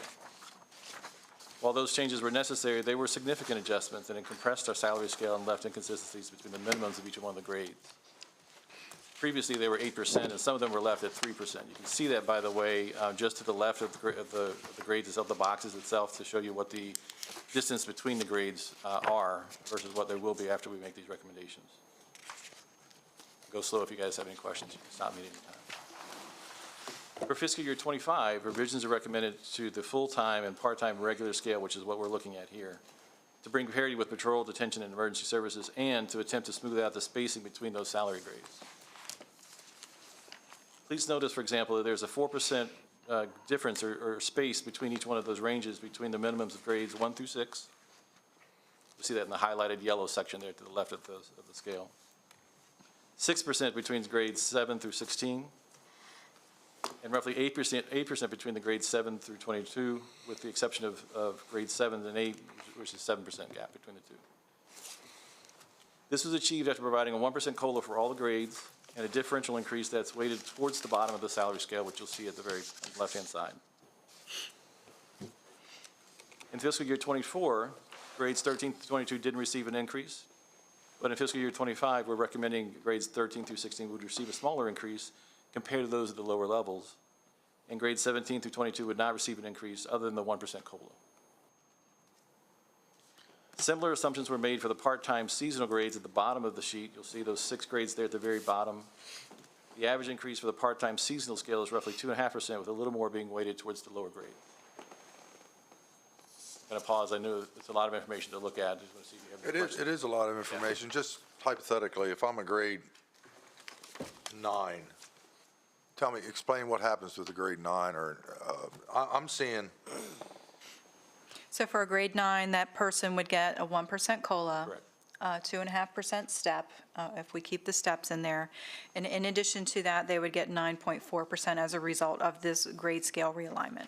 While those changes were necessary, they were significant adjustments, and it compressed our salary scale and left inconsistencies between the minimums of each one of the grades. Previously, they were 8%, and some of them were left at 3%. You can see that, by the way, just to the left of the grades itself, the boxes itself, to show you what the distance between the grades are versus what there will be after we make these recommendations. Go slow if you guys have any questions. You can stop me at any time. For fiscal year '25, revisions are recommended to the full-time and part-time regular scale, which is what we're looking at here, to bring parity with patrol, detention, and emergency services, and to attempt to smooth out the spacing between those salary grades. Please notice, for example, that there's a 4% difference or space between each one of those ranges between the minimums of grades 1 through 6. You see that in the highlighted yellow section there to the left of the scale. 6% between grades 7 through 16, and roughly 8% between the grades 7 through 22, with the exception of grades 7 and 8, which is 7% gap between the two. This was achieved after providing a 1% COLA for all the grades and a differential increase that's weighted towards the bottom of the salary scale, which you'll see at the very left-hand side. In fiscal year '24, grades 13 through 22 didn't receive an increase. But in fiscal year '25, we're recommending grades 13 through 16 would receive a smaller increase compared to those at the lower levels. And grades 17 through 22 would not receive an increase other than the 1% COLA. Similar assumptions were made for the part-time seasonal grades at the bottom of the sheet. You'll see those 6 grades there at the very bottom. The average increase for the part-time seasonal scale is roughly 2.5%, with a little more being weighted towards the lower grade. I'm going to pause. I know it's a lot of information to look at. Just want to see if you have any questions. It is a lot of information. Just hypothetically, if I'm a grade 9, explain what happens with the grade 9, or I'm seeing. So for a grade 9, that person would get a 1% COLA, 2.5% step, if we keep the steps in there. And in addition to that, they would get 9.4% as a result of this grade scale realignment.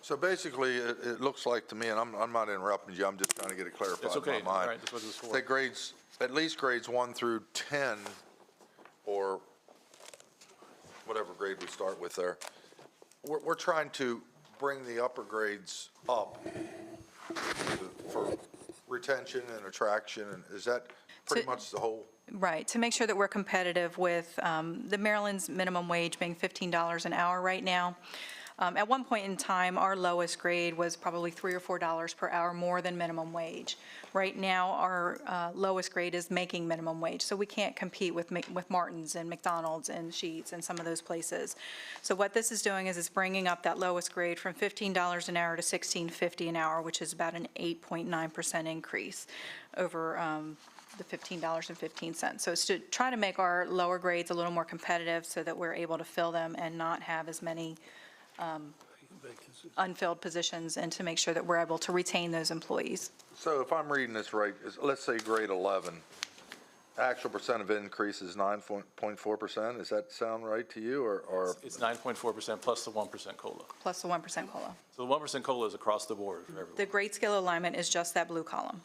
So basically, it looks like to me, and I'm not interrupting you, I'm just trying to get it clarified It's okay. in my mind. Right, that's what it's for. That grades, at least grades 1 through 10, or whatever grade we start with there, we're trying to bring the upper grades up for retention and attraction, and is that pretty much the whole? Right, to make sure that we're competitive with the Maryland's minimum wage being $15 an hour right now. At one point in time, our lowest grade was probably $3 or $4 per hour more than minimum wage. Right now, our lowest grade is making minimum wage, so we can't compete with Martin's and McDonald's and Sheetz and some of those places. So what this is doing is it's bringing up that lowest grade from $15 an hour to $16.50 an hour, which is about an 8.9% increase over the $15.15. So it's to try to make our lower grades a little more competitive so that we're able to fill them and not have as many unfilled positions and to make sure that we're able to retain those employees. So if I'm reading this right, let's say grade 11, actual percent of increase is 9.4%. Does that sound right to you, or? It's 9.4% plus the 1% COLA. Plus the 1% COLA. So the 1% COLA is across the board for everyone. The grade scale alignment is just that blue column.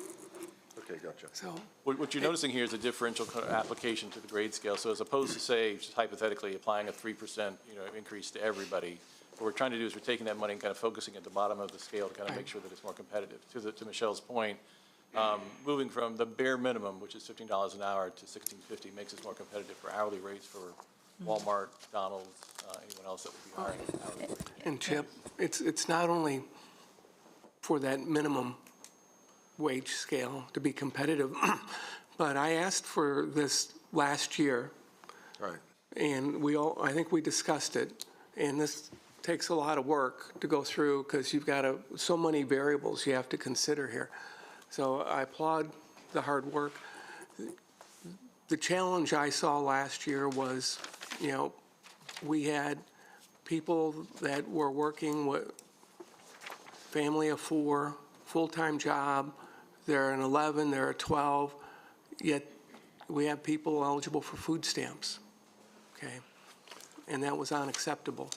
Okay, gotcha. So, What you're noticing here is a differential application to the grade scale. So as opposed to, say, just hypothetically applying a 3%, increase to everybody, what we're trying to do is we're taking that money and kind of focusing at the bottom of the scale to kind of make sure that it's more competitive. To Michelle's point, moving from the bare minimum, which is $15 an hour, to $16.50 makes us more competitive for hourly rates for Walmart, McDonald's, anyone else that would be hiring hourly rates. and Chip, it's not only for that minimum wage scale to be competitive, but I asked for this last year. Right. And I think we discussed it, and this takes a lot of work to go through because you've got so many variables you have to consider here. So I applaud the hard work. The challenge I saw last year was, we had people that were working with family of 4, full-time job, they're an 11, they're a 12, yet we have people eligible for food stamps, okay? And that was unacceptable.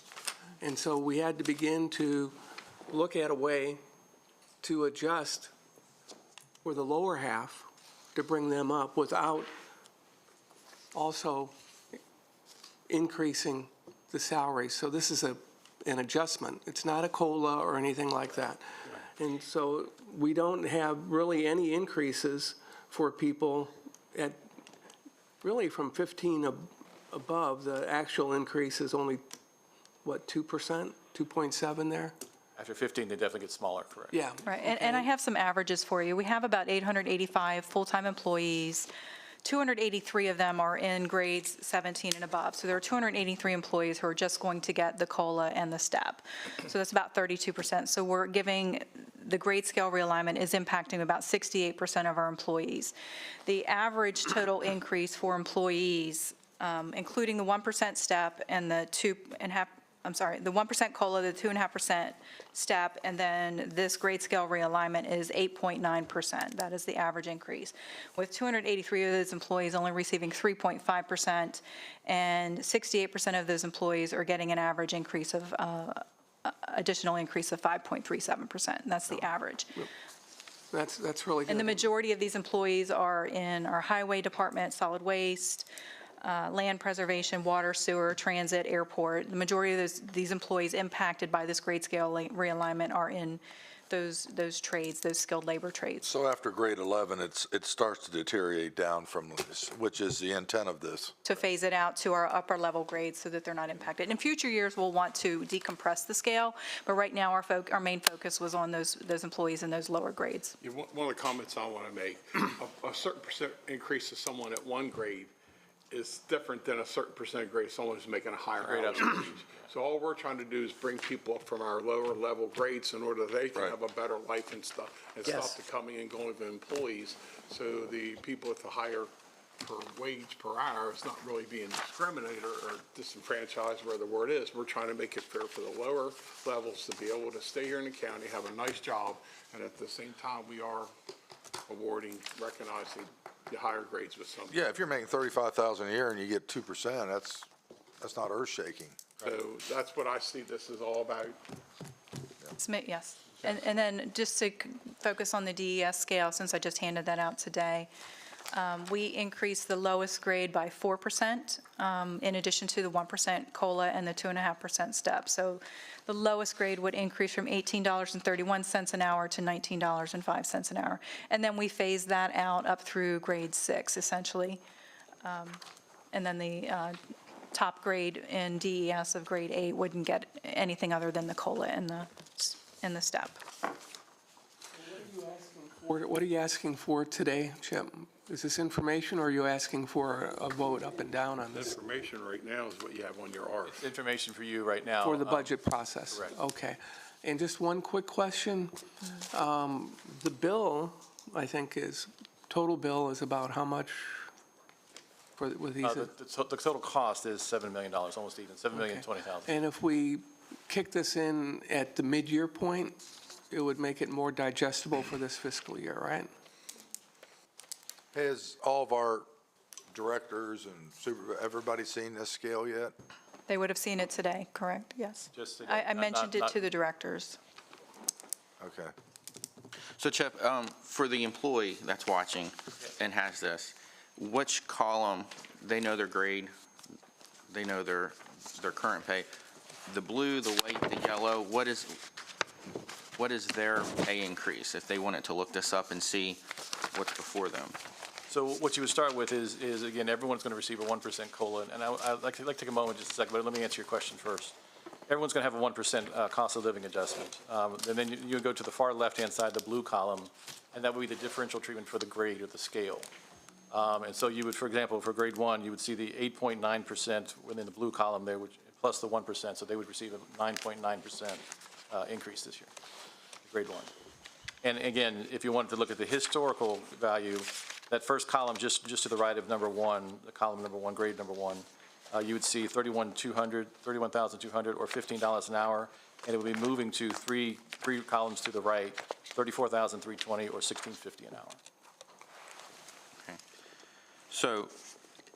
And so we had to begin to look at a way to adjust for the lower half to bring them up without also increasing the salaries. So this is an adjustment. It's not a COLA or anything like that. And so we don't have really any increases for people at, really from 15 above. The actual increase is only, what, 2%, 2.7 there? After 15, they definitely get smaller, correct? Yeah. Right, and I have some averages for you. We have about 885 full-time employees. 283 of them are in grades 17 and above. So there are 283 employees who are just going to get the COLA and the STEP. So that's about 32%. So we're giving, the grade scale realignment is impacting about 68% of our employees. The average total increase for employees, including the 1% STEP and the the 1% COLA, the 2.5% STEP, and then this grade scale realignment is 8.9%. That is the average increase. With 283 of those employees only receiving 3.5%, and 68% of those employees are getting an average increase of, additional increase of 5.37%. That's the average. That's really good. And the majority of these employees are in our highway department, solid waste, land preservation, water, sewer, transit, airport. The majority of these employees impacted by this grade scale realignment are in those trades, those skilled labor trades. So after grade 11, it starts to deteriorate down from this, which is the intent of this. To phase it out to our upper level grades so that they're not impacted. In future years, we'll want to decompress the scale, but right now our main focus was on those employees in those lower grades. Yeah, one of the comments I want to make, a certain percent increase to someone at one grade is different than a certain percent grade someone who's making a higher hourly wage. So all we're trying to do is bring people up from our lower level grades in order that they can have a better life and stuff, and stop the coming and going of employees. So the people with the higher per wage per hour is not really being discriminated or disenfranchised, where the word is. We're trying to make it fair for the lower levels to be able to stay here in the county, have a nice job, and at the same time, we are awarding, recognizing the higher grades with some. Yeah, if you're making $35,000 a year and you get 2%, that's not earth-shaking. So that's what I see this is all about. Yes. And then just to focus on the DES scale, since I just handed that out today, we increased the lowest grade by 4%, in addition to the 1% COLA and the 2.5% STEP. So the lowest grade would increase from $18.31 an hour to $19.05 an hour. And then we phased that out up through grade 6, essentially. And then the top grade in DES of grade 8 wouldn't get anything other than the COLA and the STEP. What are you asking for today, Chip? Is this information, or are you asking for a vote up and down on this? Information right now is what you have on your ARF. It's information for you right now. For the budget process? Correct. Okay. And just one quick question. The bill, I think, total bill is about how much with these? The total cost is $7 million, almost even, $7,020,000. And if we kick this in at the mid-year point, it would make it more digestible for this fiscal year, right? Has all of our directors and everybody seen this scale yet? They would have seen it today, correct? Yes. Just today, I not- mentioned it not- to the directors. Okay. So Chip, for the employee that's watching and has this, which column, they know their grade, they know their current pay. The blue, the white, the yellow, what is their pay increase if they wanted to look this up and see what's before them? So what you would start with is again, everyone's going to receive a 1% COLA. And I'd like to take a moment, just a second, but let me answer your question first. Everyone's going to have a 1% cost of living adjustment. And then you go to the far left-hand side, the blue column, and that would be the differential treatment for the grade or the scale. And so you would, for example, for grade 1, you would see the 8.9% within the blue column there, which, plus the 1%, so they would receive a 9.9% increase this year, grade 1. And again, if you wanted to look at the historical value, that first column just to the right of number 1, the column number 1, grade number 1, you would see $31,200 or $15 an hour, and it would be moving to three columns to the right, $34,320 or $16.50 an hour. Okay. So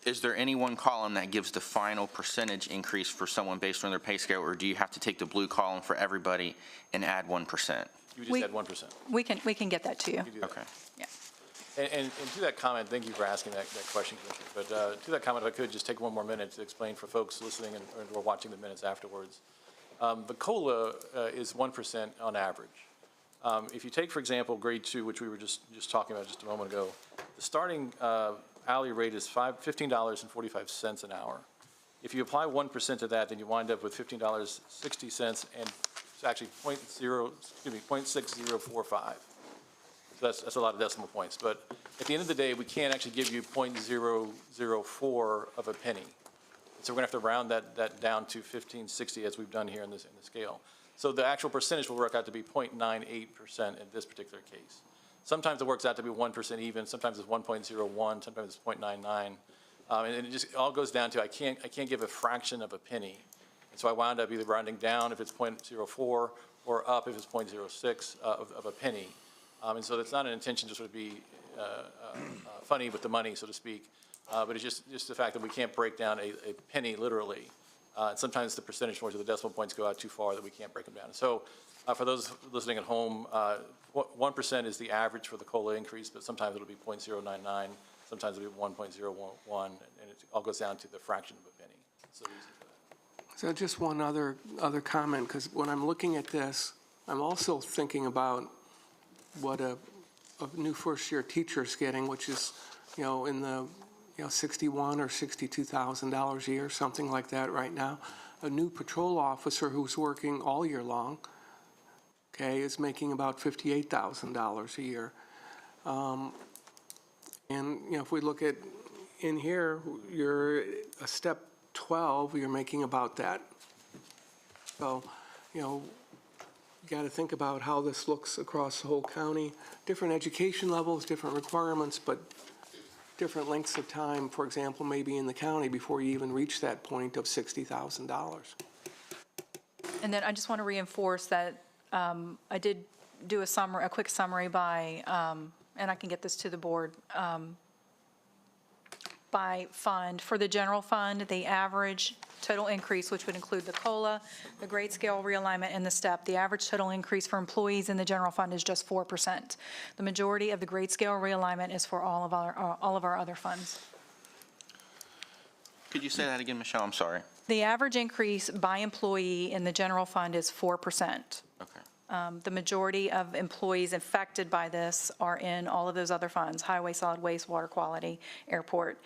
is there any one column that gives the final percentage increase for someone based on their pay scale, or do you have to take the blue column for everybody and add 1%? You just add 1%. We can get that to you. Okay. Yeah. And to that comment, thank you for asking that question, Commissioner. But to that comment, if I could just take one more minute to explain for folks listening or watching the minutes afterwards. The COLA is 1% on average. If you take, for example, grade 2, which we were just talking about just a moment ago, the starting hourly rate is $15.45 an hour. If you apply 1% to that, then you wind up with $15.60, and it's actually 0.6045. So that's a lot of decimal points. But at the end of the day, we can't actually give you 0.004 of a penny. So we're going to have to round that down to 1560 as we've done here in the scale. So the actual percentage will work out to be 0.98% in this particular case. Sometimes it works out to be 1% even, sometimes it's 1.01, sometimes it's 0.99. And it just all goes down to I can't give a fraction of a penny. And so I wound up either rounding down if it's 0.04 or up if it's 0.06 of a penny. And so that's not an intention to sort of be funny with the money, so to speak, but it's just the fact that we can't break down a penny literally. And sometimes the percentage points or the decimal points go out too far that we can't break them down. So for those listening at home, 1% is the average for the COLA increase, but sometimes it'll be 0.099, sometimes it'll be 1.011, and it all goes down to the fraction of a penny. So easy for that. So just one other comment, because when I'm looking at this, I'm also thinking about what a new first-year teacher is getting, which is, in the, $61,000 or $62,000 a year, something like that right now. A new patrol officer who's working all year long, okay, is making about $58,000 a year. And, if we look at in here, you're a step 12, you're making about that. So, you got to think about how this looks across the whole county. Different education levels, different requirements, but different lengths of time, for example, maybe in the county before you even reach that point of $60,000. And then I just want to reinforce that I did do a quick summary by, and I can get this to the board, by fund. For the general fund, the average total increase, which would include the COLA, the grade scale realignment, and the STEP, the average total increase for employees in the general fund is just 4%. The majority of the grade scale realignment is for all of our other funds. Could you say that again, Michelle? I'm sorry. The average increase by employee in the general fund is 4%. Okay. The majority of employees affected by this are in all of those other funds: highway, solid waste, water quality, airport.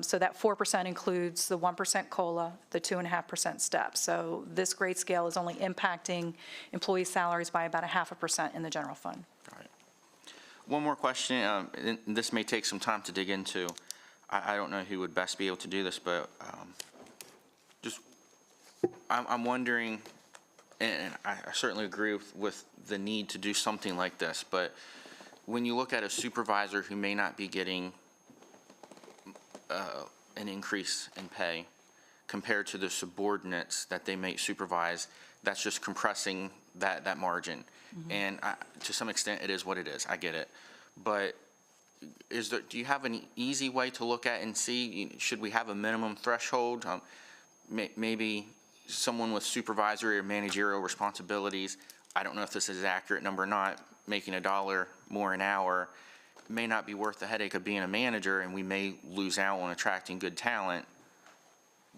So that 4% includes the 1% COLA, the 2.5% STEP. So this grade scale is only impacting employee salaries by about 0.5% in the general fund. All right. One more question, and this may take some time to dig into. I don't know who would best be able to do this, but I'm wondering, and I certainly agree with the need to do something like this, but when you look at a supervisor who may not be getting an increase in pay, compared to the subordinates that they may supervise, that's just compressing that margin. And to some extent, it is what it is. I get it. But do you have an easy way to look at and see, should we have a minimum threshold? Maybe someone with supervisory or managerial responsibilities, I don't know if this is an accurate number or not, making $1 more an hour may not be worth the headache of being a manager, and we may lose out on attracting good talent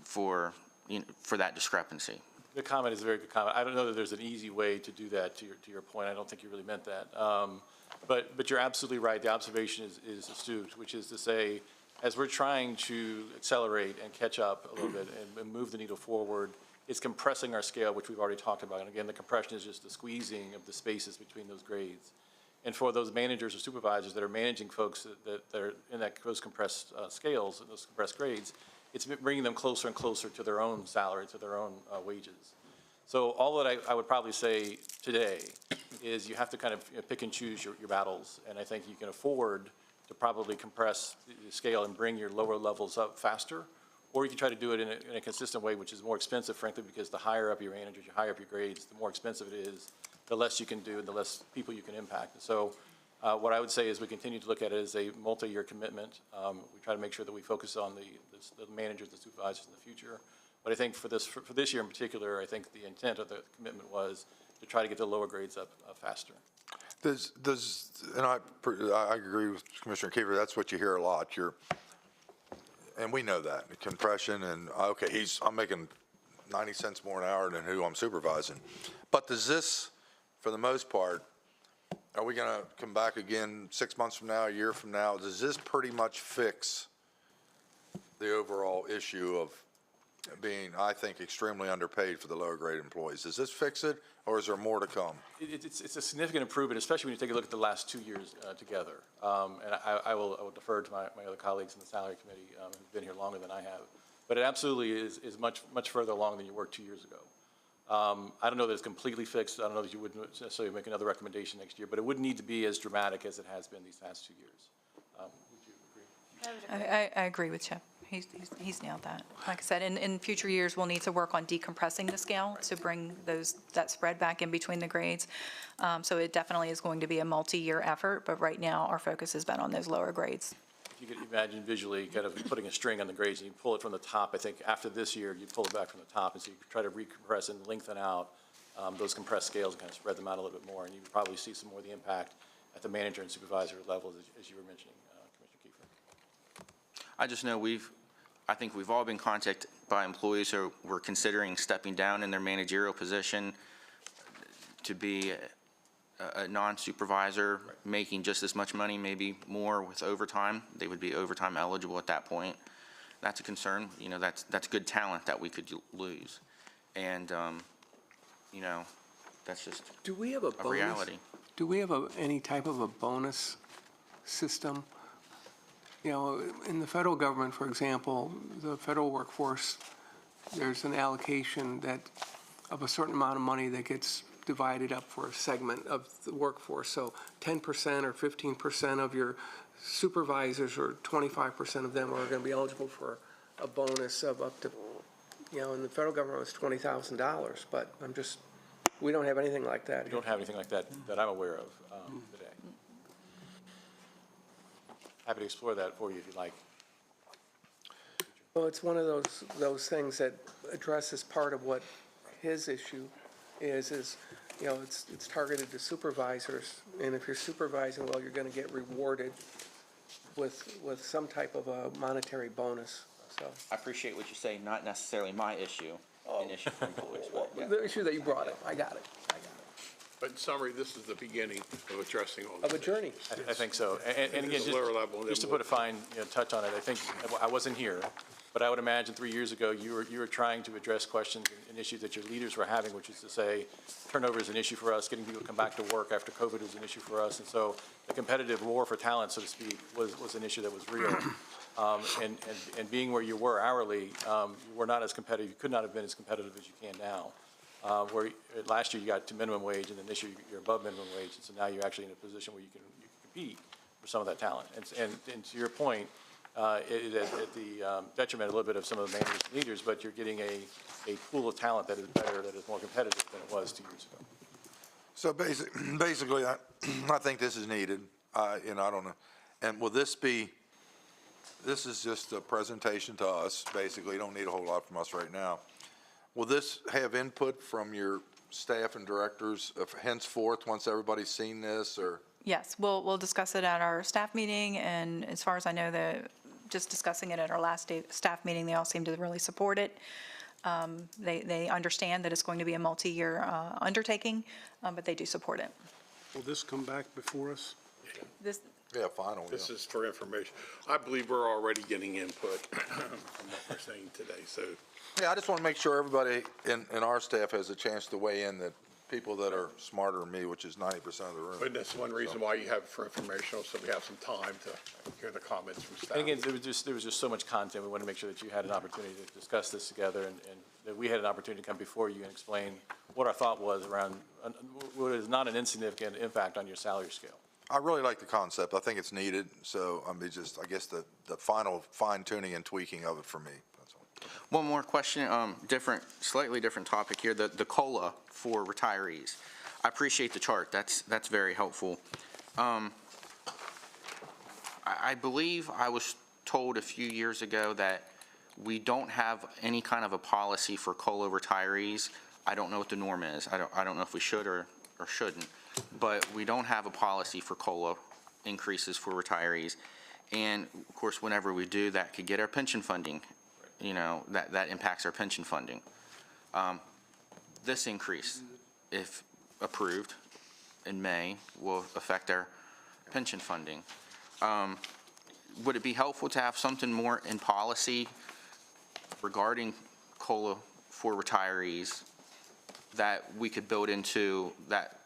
for that discrepancy. The comment is a very good comment. I don't know that there's an easy way to do that, to your point. I don't think you really meant that. But you're absolutely right. The observation is astute, which is to say, as we're trying to accelerate and catch up a little bit and move the needle forward, it's compressing our scale, which we've already talked about. And again, the compression is just the squeezing of the spaces between those grades. And for those managers or supervisors that are managing folks that are in those compressed scales, those compressed grades, it's bringing them closer and closer to their own salary, to their own wages. So all that I would probably say today is you have to kind of pick and choose your battles. And I think you can afford to probably compress the scale and bring your lower levels up faster. Or you can try to do it in a consistent way, which is more expensive, frankly, because the higher up your managers, the higher up your grades, the more expensive it is, the less you can do and the less people you can impact. And so what I would say is we continue to look at it as a multi-year commitment. We try to make sure that we focus on the managers, the supervisors in the future. But I think for this year in particular, I think the intent of the commitment was to try to get the lower grades up faster. And I agree with Commissioner Kiefer, that's what you hear a lot. And we know that, the compression and, okay, I'm making 90 cents more an hour than who I'm supervising. But does this, for the most part, are we going to come back again 6 months from now, a year from now? Does this pretty much fix the overall issue of being, I think, extremely underpaid for the lower grade employees? Does this fix it, or is there more to come? It's a significant improvement, especially when you take a look at the last 2 years together. And I will defer to my other colleagues in the salary committee who've been here longer than I have. But it absolutely is much further along than you were 2 years ago. I don't know that it's completely fixed. I don't know that you wouldn't necessarily make another recommendation next year, but it wouldn't need to be as dramatic as it has been these past 2 years. Would you agree? I agree with Chip. He's nailed that. Like I said, in future years, we'll need to work on decompressing the scale to bring that spread back in between the grades. So it definitely is going to be a multi-year effort, but right now our focus has been on those lower grades. If you could imagine visually kind of putting a string on the grades and you pull it from the top, I think after this year, you pull it back from the top, and so you try to recompress and lengthen out those compressed scales and kind of spread them out a little bit more, and you probably see some more of the impact at the manager and supervisor levels, as you were mentioning, Commissioner Kiefer. I just know I think we've all been contacted by employees who were considering stepping down in their managerial position to be a non-supervisor, making just as much money, maybe more with overtime. They would be overtime eligible at that point. That's a concern. That's good talent that we could lose. And, that's just Do we have a bonus? reality. Do we have any type of a bonus system? In the federal government, for example, the federal workforce, there's an allocation of a certain amount of money that gets divided up for a segment of the workforce. So 10% or 15% of your supervisors or 25% of them are going to be eligible for a bonus of up to, in the federal government it's $20,000. But we don't have anything like that. We don't have anything like that I'm aware of today. Happy to explore that for you if you'd like. Well, it's one of those things that addresses part of what his issue is it's targeted to supervisors, and if you're supervising, well, you're going to get rewarded with some type of a monetary bonus. So I appreciate what you say, not necessarily my issue, an issue for employees. But, yeah. the issue that you brought up, I got it. But in summary, this is the beginning of addressing all Of a journey. I think so. And again, just to put a fine touch on it, I think, I wasn't here, but I would imagine 3 years ago, you were trying to address questions and issues that your leaders were having, which is to say, turnover is an issue for us, getting people to come back to work after COVID is an issue for us. And so the competitive war for talent, so to speak, was an issue that was real. And being where you were hourly, you were not as competitive, you could not have been as competitive as you can now. Where last year you got to minimum wage, and then this year you're above minimum wage, and so now you're actually in a position where you can compete for some of that talent. And to your point, at the detriment a little bit of some of the managers and leaders, but you're getting a pool of talent that is better, that is more competitive than it was 2 years ago. So basically, I think this is needed, and I don't know. And will this be, this is just a presentation to us, basically, you don't need a whole lot from us right now. Will this have input from your staff and directors of henceforth, once everybody's seen this, or? Yes, we'll discuss it at our staff meeting, and as far as I know, just discussing it at our last staff meeting, they all seem to really support it. They understand that it's going to be a multi-year undertaking, but they do support it. Will this come back before us? This, Yeah, final, yeah. This is for information. I believe we're already getting input from what we're saying today, so. Yeah, I just want to make sure everybody in our staff has a chance to weigh in, that people that are smarter than me, which is 90% of the room. But that's one reason why you have it for informational, so we have some time to hear the comments from staff. And again, there was just so much content. We wanted to make sure that you had an opportunity to discuss this together, and that we had an opportunity to come before you and explain what our thought was around what is not an insignificant impact on your salary scale. I really like the concept. I think it's needed, so I mean, just, I guess the final fine tuning and tweaking of it for me. That's all. One more question, slightly different topic here, the COLA for retirees. I appreciate the chart, that's very helpful. I believe I was told a few years ago that we don't have any kind of a policy for COLA retirees. I don't know what the norm is. I don't know if we should or shouldn't, but we don't have a policy for COLA increases for retirees. And of course, whenever we do, that could get our pension funding. You know, that impacts our pension funding. This increase, if approved in May, will affect our pension funding. Would it be helpful to have something more in policy regarding COLA for retirees that we could build into that,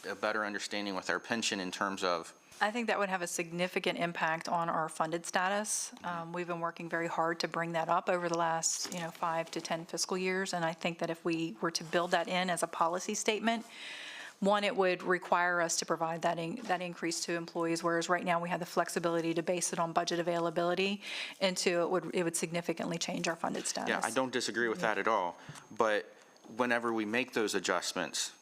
a better understanding with our pension in terms of? I think that would have a significant impact on our funded status. We've been working very hard to bring that up over the last, 5 to 10 fiscal years, and I think that if we were to build that in as a policy statement, one, it would require us to provide that increase to employees, whereas right now we have the flexibility to base it on budget availability, and two, it would significantly change our funded status. Yeah, I don't disagree with that at all, but whenever we make those adjustments,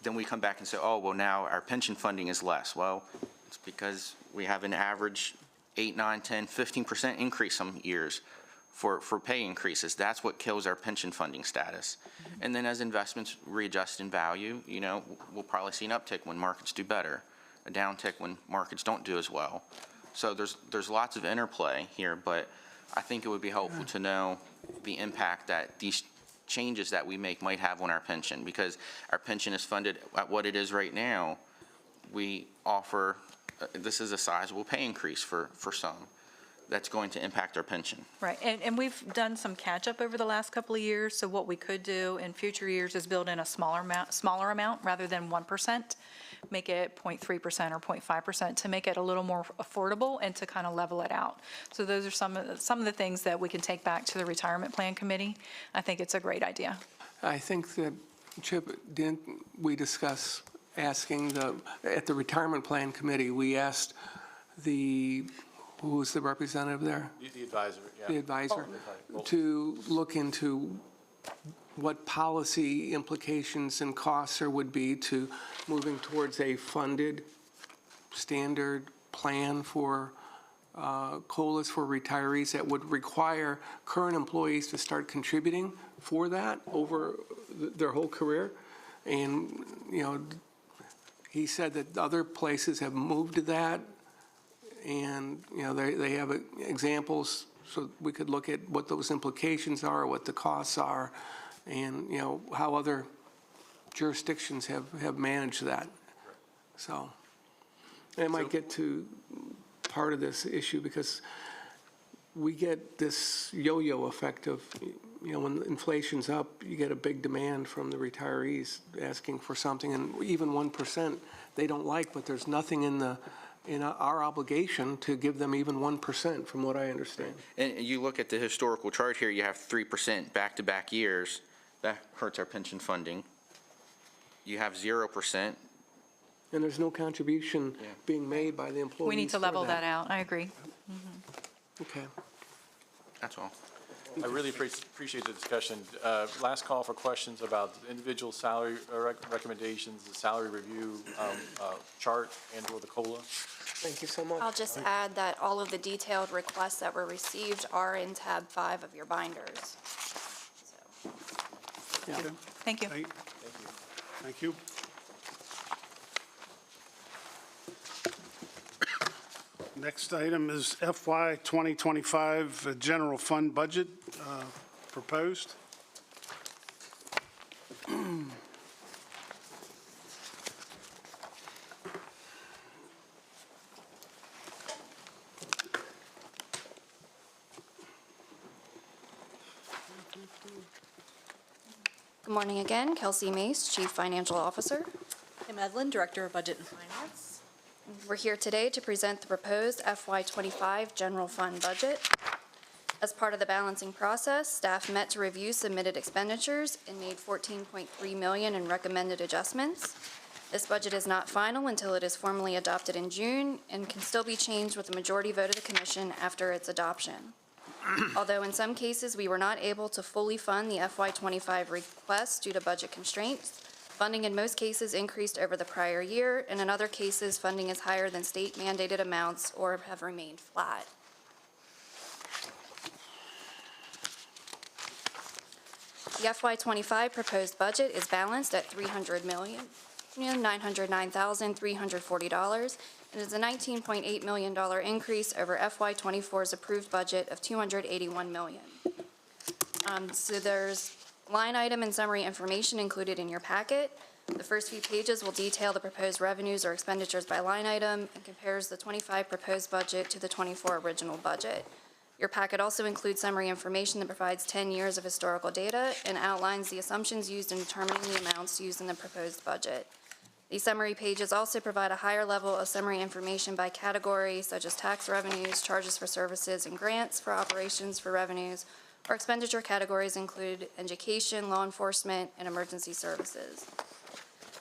then we come back and say, oh, well, now our pension funding is less. Well, it's because we have an average 8, 9, 10, 15% increase some years for pay increases. That's what kills our pension funding status. And then as investments readjust in value, we'll probably see an uptick when markets do better, a downtick when markets don't do as well. So there's lots of interplay here, but I think it would be helpful to know the impact that these changes that we make might have on our pension, because our pension is funded at what it is right now. We offer, this is a sizable pay increase for some that's going to impact our pension. Right, and we've done some catch-up over the last couple of years, so what we could do in future years is build in a smaller amount rather than 1%, make it 0.3% or 0.5% to make it a little more affordable and to kind of level it out. So those are some of the things that we can take back to the Retirement Plan Committee. I think it's a great idea. I think that, Chip, didn't we discuss asking at the Retirement Plan Committee, we asked who was the representative there? The advisor, yeah. The advisor, to look into what policy implications and costs there would be to moving towards a funded standard plan for COLAs for retirees that would require current employees to start contributing for that over their whole career. And, he said that other places have moved to that, and, they have examples, so we could look at what those implications are, what the costs are, and, how other jurisdictions have managed that. So, and it might get to part of this issue, because we get this yo-yo effect of, when inflation's up, you get a big demand from the retirees asking for something, and even 1% they don't like, but there's nothing in our obligation to give them even 1%, from what I understand. And you look at the historical chart here, you have 3% back-to-back years. That hurts our pension funding. You have 0%. And there's no contribution being made by the employees. We need to level that out. I agree. Okay. That's all. I really appreciate the discussion. Last call for questions about individual salary recommendations, the salary review chart and/or the COLA. Thank you so much. I'll just add that all of the detailed requests that were received are in tab 5 of your binders. Yeah. Thank you. Thank you. Next item is FY 2025 general fund budget proposed. Good morning again, Kelsey Mace, Chief Financial Officer. Kim Edlin, Director of Budget and Finance. We're here today to present the proposed FY25 general fund budget. As part of the balancing process, staff met to review submitted expenditures and made $14.3 million in recommended adjustments. This budget is not final until it is formally adopted in June and can still be changed with a majority vote of the commission after its adoption. Although in some cases we were not able to fully fund the FY25 request due to budget constraints, funding in most cases increased over the prior year, and in other cases, funding is higher than state mandated amounts or have remained flat. The FY25 proposed budget is balanced at $300,909,340, and is a $19.8 million increase over FY24's approved budget of $281 million. So there's line item and summary information included in your packet. The first few pages will detail the proposed revenues or expenditures by line item and compares the 25 proposed budget to the 24 original budget. Your packet also includes summary information that provides 10 years of historical data and outlines the assumptions used in determining the amounts used in the proposed budget. These summary pages also provide a higher level of summary information by category, such as tax revenues, charges for services, and grants for operations for revenues. Our expenditure categories include education, law enforcement, and emergency services.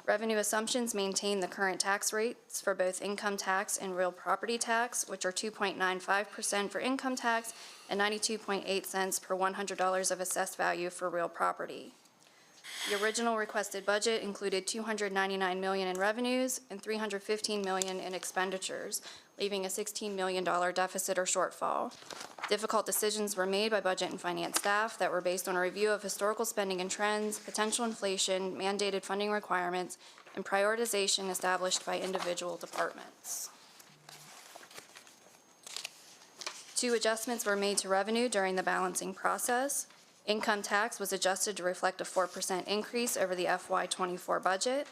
Revenue assumptions maintain the current tax rates for both income tax and real property tax, which are 2.95% for income tax and 92.8 cents per $100 of assessed value for real property. The original requested budget included $299 million in revenues and $315 million in expenditures, leaving a $16 million deficit or shortfall. Difficult decisions were made by budget and finance staff that were based on a review of historical spending and trends, potential inflation, mandated funding requirements, and prioritization established by individual departments. 2 adjustments were made to revenue during the balancing process. Income tax was adjusted to reflect a 4% increase over the FY24 budget,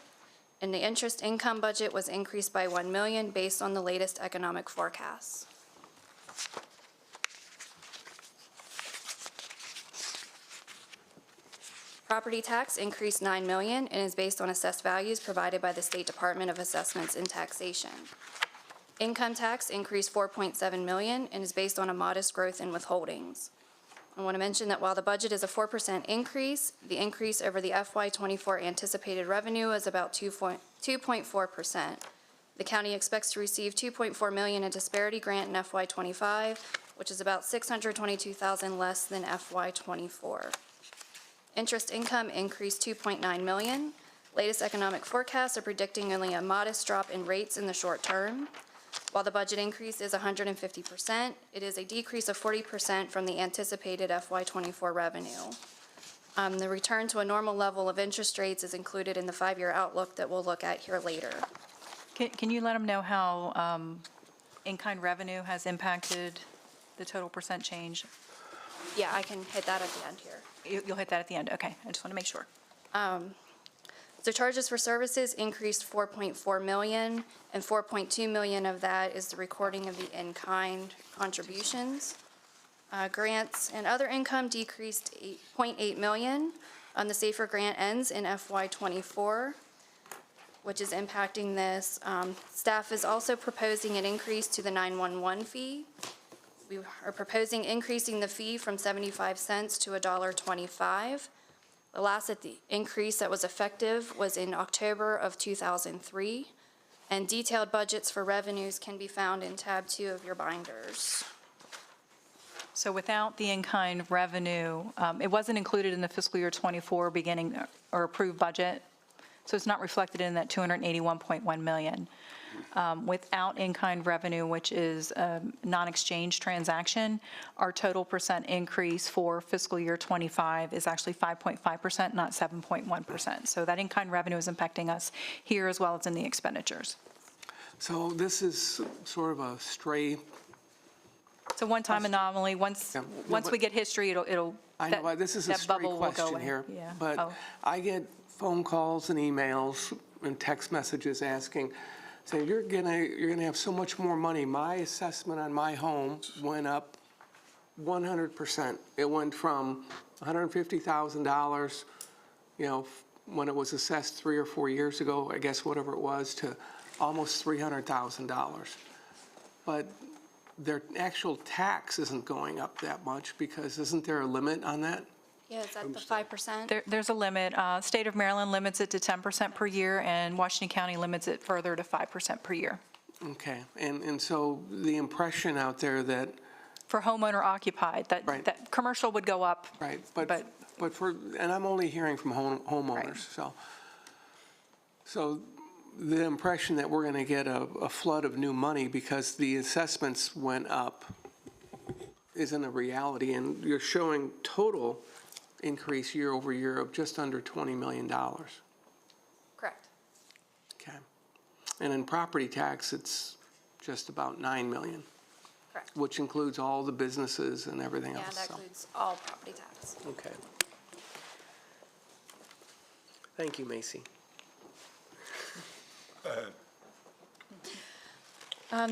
and the interest income budget was increased by $1 million based on the latest economic forecasts. Property tax increased $9 million and is based on assessed values provided by the State Department of Assessments and Taxation. Income tax increased $4.7 million and is based on a modest growth in withholdings. I want to mention that while the budget is a 4% increase, the increase over the FY24 anticipated revenue is about 2.4%. The county expects to receive $2.4 million in disparity grant in FY25, which is about $622,000 less than FY24. Interest income increased $2.9 million. Latest economic forecasts are predicting only a modest drop in rates in the short term. While the budget increase is 150%, it is a decrease of 40% from the anticipated FY24 revenue. The return to a normal level of interest rates is included in the 5-year outlook that we'll look at here later. Can you let them know how in-kind revenue has impacted the total percent change? Yeah, I can hit that at the end here. You'll hit that at the end, okay. I just want to make sure. So charges for services increased $4.4 million, and $4.2 million of that is the recording of the in-kind contributions. Grants and other income decreased $8.8 million. The SAFER grant ends in FY24, which is impacting this. Staff is also proposing an increase to the 911 fee. We are proposing increasing the fee from 75 cents to $1.25. The last increase that was effective was in October of 2003, and detailed budgets for revenues can be found in tab 2 of your binders. So without the in-kind revenue, it wasn't included in the fiscal year '24 beginning or approved budget, so it's not reflected in that $281.1 million. Without in-kind revenue, which is a non-exchange transaction, our total percent increase for fiscal year '25 is actually 5.5%, not 7.1%. So that in-kind revenue is impacting us here as well as in the expenditures. So this is sort of a stray. It's a one-time anomaly. Once we get history, it'll. I know, but this is a that stray bubble will go question away. here. Yeah. But Oh. I get phone calls and emails and text messages asking, saying, you're gonna have so much more money. My assessment on my home went up 100%. It went from $150,000, when it was assessed 3 or 4 years ago, I guess whatever it was, to almost $300,000. But their actual tax isn't going up that much, because isn't there a limit on that? Yeah, is that the 5%? There's a limit. State of Maryland limits it to 10% per year, and Washington County limits it further to 5% per year. Okay, and so the impression out there that. For homeowner occupied, that commercial would go up. Right, but for, and I'm only hearing from homeowners, so the impression that we're going to get a flood of new money because the assessments went up isn't a reality, and you're showing total increase year over year of just under $20 million. Correct. Okay. And in property tax, it's just about $9 million. Correct. Which includes all the businesses and everything else. Yeah, that includes all property tax. Okay. Thank you, Macy.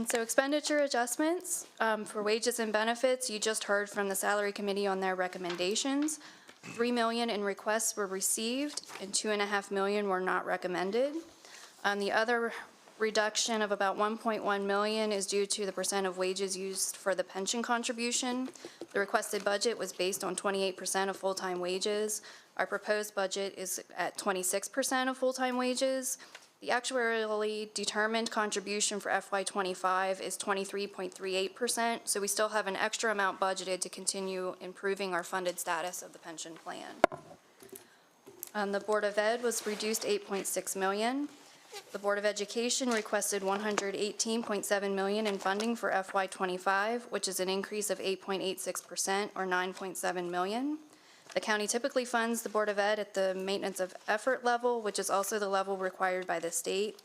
So expenditure adjustments for wages and benefits, you just heard from the Salary Committee on their recommendations. $3 million in requests were received and $2.5 million were not recommended. The other reduction of about $1.1 million is due to the percent of wages used for the pension contribution. The requested budget was based on 28% of full-time wages. Our proposed budget is at 26% of full-time wages. The actuarially determined contribution for FY '25 is 23.38%, so we still have an extra amount budgeted to continue improving our funded status of the pension plan. The Board of Ed was reduced $8.6 million. The Board of Education requested $118.7 million in funding for FY '25, which is an increase of 8.86% or $9.7 million. The county typically funds the Board of Ed at the maintenance of effort level, which is also the level required by the state.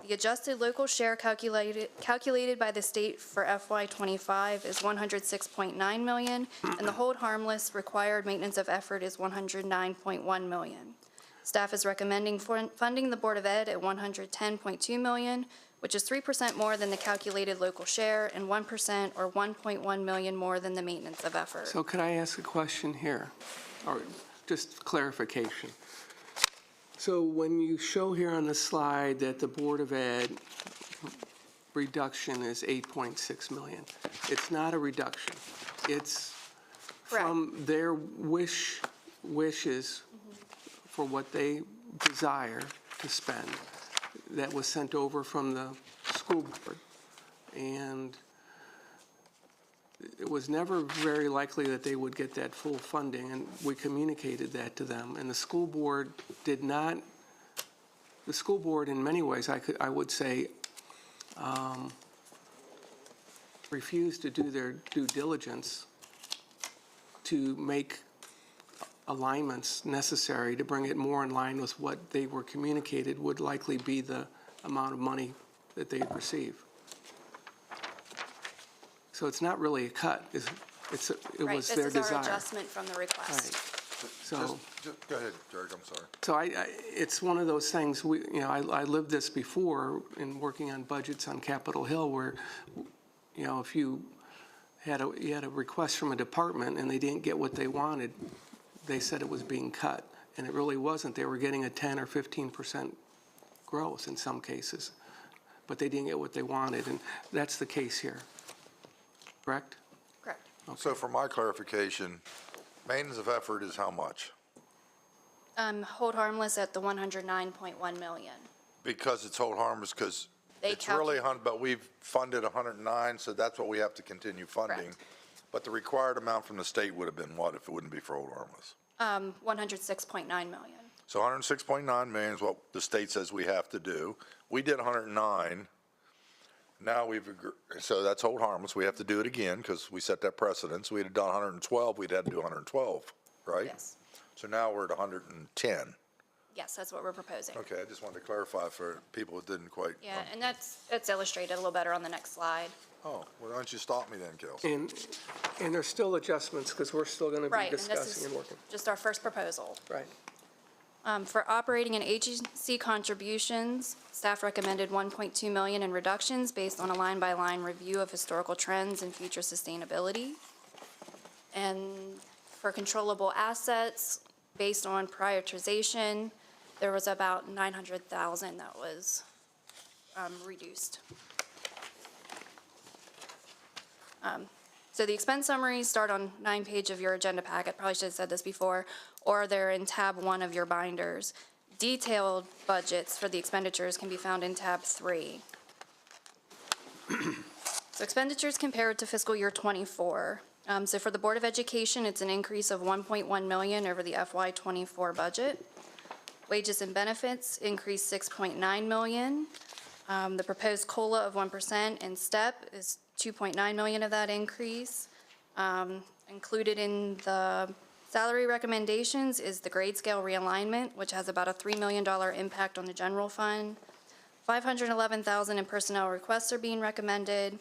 The adjusted local share calculated by the state for FY '25 is $106.9 million, and the hold harmless required maintenance of effort is $109.1 million. Staff is recommending funding the Board of Ed at $110.2 million, which is 3% more than the calculated local share and 1% or $1.1 million more than the maintenance of effort. So could I ask a question here, or just clarification? So when you show here on the slide that the Board of Ed reduction is $8.6 million, it's not a reduction. It's from their wishes for what they desire to spend that was sent over from the school board. And it was never very likely that they would get that full funding, and we communicated that to them. And the school board did not, the school board in many ways, I would say, refused to do their due diligence to make alignments necessary to bring it more in line with what they were communicated would likely be the amount of money that they'd receive. So it's not really a cut. It was their desire. This is our adjustment from the request. Right. So. Just go ahead, George, I'm sorry. So it's one of those things, I lived this before in working on budgets on Capitol Hill where, if you had a request from a department and they didn't get what they wanted, they said it was being cut, and it really wasn't. They were getting a 10 or 15% growth in some cases, but they didn't get what they wanted, and that's the case here. Correct? Correct. So for my clarification, maintenance of effort is how much? Hold harmless at the $109.1 million. Because it's hold harmless, because They it's really, but we've funded 109, so that's what we have to continue funding. Correct. But the required amount from the state would have been what if it wouldn't be for Old Harmless? 106.9 million. So 106.9 million is what the state says we have to do. We did 109. Now so that's Old Harmless. We have to do it again because we set that precedence. We'd have done 112, we'd had to do 112, right? Yes. So now we're at 110. Yes, that's what we're proposing. Okay, I just wanted to clarify for people who didn't quite. Yeah, and it's illustrated a little better on the next slide. Oh, well, why don't you stop me then, Kelsey? And there's still adjustments because we're still going to be Right, and this discussing is and working. just our first proposal. Right. For operating and agency contributions, staff recommended 1.2 million in reductions based on a line-by-line review of historical trends and future sustainability. And for controllable assets, based on prioritization, there was about 900,000 that was reduced. So the expense summaries start on 9 page of your agenda packet, probably should have said this before, or they're in tab 1 of your binders. Detailed budgets for the expenditures can be found in tab 3. So expenditures compared to fiscal year '24. So for the Board of Education, it's an increase of 1.1 million over the FY24 budget. Wages and benefits increased 6.9 million. The proposed COLA of 1% and STEP is 2.9 million of that increase. Included in the salary recommendations is the grade scale realignment, which has about a $3 million impact on the general fund. 511,000 in personnel requests are being recommended,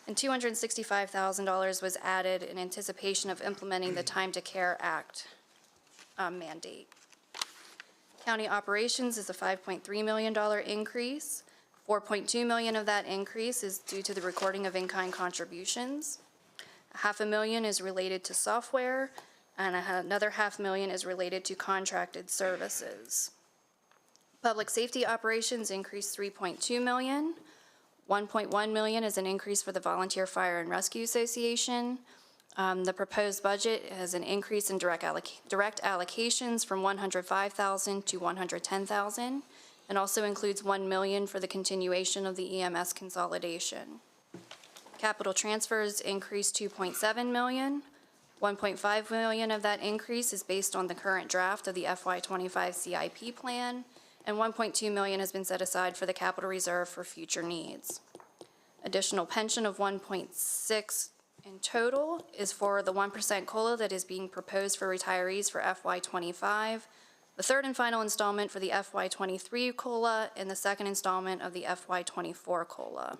and $265,000 was added in anticipation of implementing the Time to Care Act mandate. County operations is a $5.3 million increase. 4.2 million of that increase is due to the recording of in-kind contributions. $500,000 is related to software, and another $500,000 is related to contracted services. Public safety operations increased 3.2 million. 1.1 million is an increase for the Volunteer Fire and Rescue Association. The proposed budget has an increase in direct allocations from 105,000 to 110,000, and also includes 1 million for the continuation of the EMS consolidation. Capital transfers increased 2.7 million. 1.5 million of that increase is based on the current draft of the FY25 CIP plan, and 1.2 million has been set aside for the capital reserve for future needs. Additional pension of 1.6 in total is for the 1% COLA that is being proposed for retirees for FY25, the third and final installment for the FY23 COLA, and the second installment of the FY24 COLA.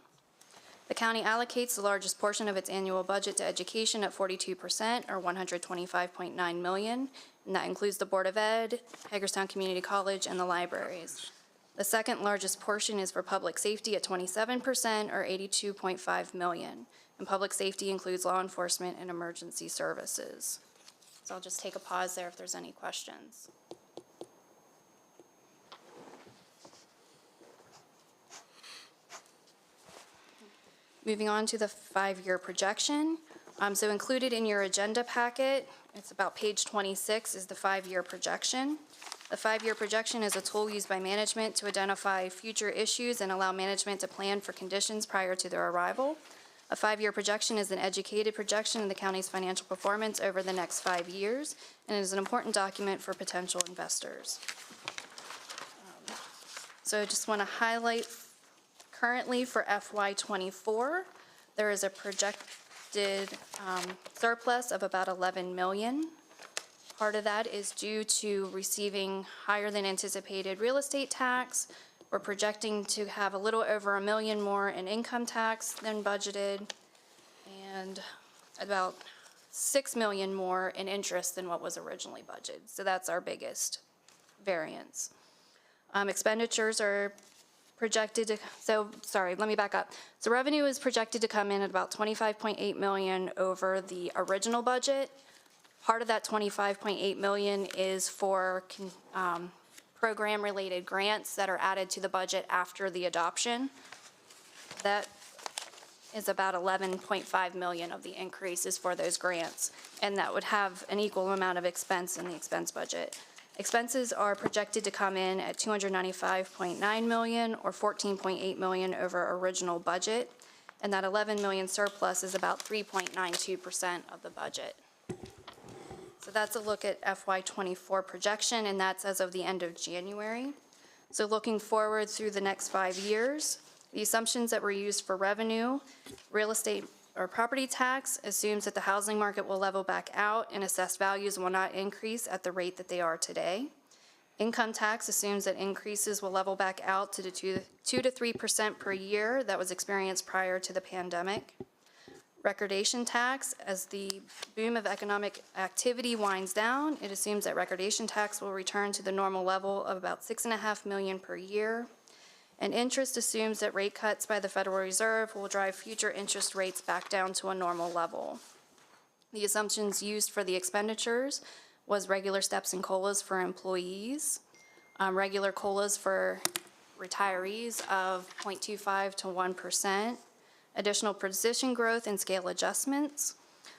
The county allocates the largest portion of its annual budget to education at 42%, or 125.9 million, and that includes the Board of Ed, Hagerstown Community College, and the libraries. The second largest portion is for public safety at 27%, or 82.5 million, and public safety includes law enforcement and emergency services. So I'll just take a pause there if there's any questions. Moving on to the 5-year projection. So included in your agenda packet, it's about page 26, is the 5-year projection. The 5-year projection is a tool used by management to identify future issues and allow management to plan for conditions prior to their arrival. A 5-year projection is an educated projection of the county's financial performance over the next 5 years, and is an important document for potential investors. So I just want to highlight currently for FY24, there is a projected surplus of about 11 million. Part of that is due to receiving higher than anticipated real estate tax. We're projecting to have a little over $1 million more in income tax than budgeted, and about 6 million more in interest than what was originally budgeted. So that's our biggest variance. Expenditures are projected to, let me back up. So revenue is projected to come in at about 25.8 million over the original budget. Part of that 25.8 million is for program-related grants that are added to the budget after the adoption. That is about 11.5 million of the increase is for those grants, and that would have an equal amount of expense in the expense budget. Expenses are projected to come in at 295.9 million or 14.8 million over original budget. and that 11 million surplus is about 3.92% of the budget. So that's a look at FY24 projection, and that's as of the end of January. So looking forward through the next 5 years, the assumptions that were used for revenue, real estate or property tax assumes that the housing market will level back out and assessed values will not increase at the rate that they are today. Income tax assumes that increases will level back out to the 2 to 3% per year that was experienced prior to the pandemic. Recordation tax, as the boom of economic activity winds down, it assumes that recordation tax will return to the normal level of about $6.5 million per year. And interest assumes that rate cuts by the Federal Reserve will drive future interest rates back down to a normal level. The assumptions used for the expenditures was regular steps and COLAs for employees, regular COLAs for retirees of 0.25 to 1%, additional position growth and scale adjustments,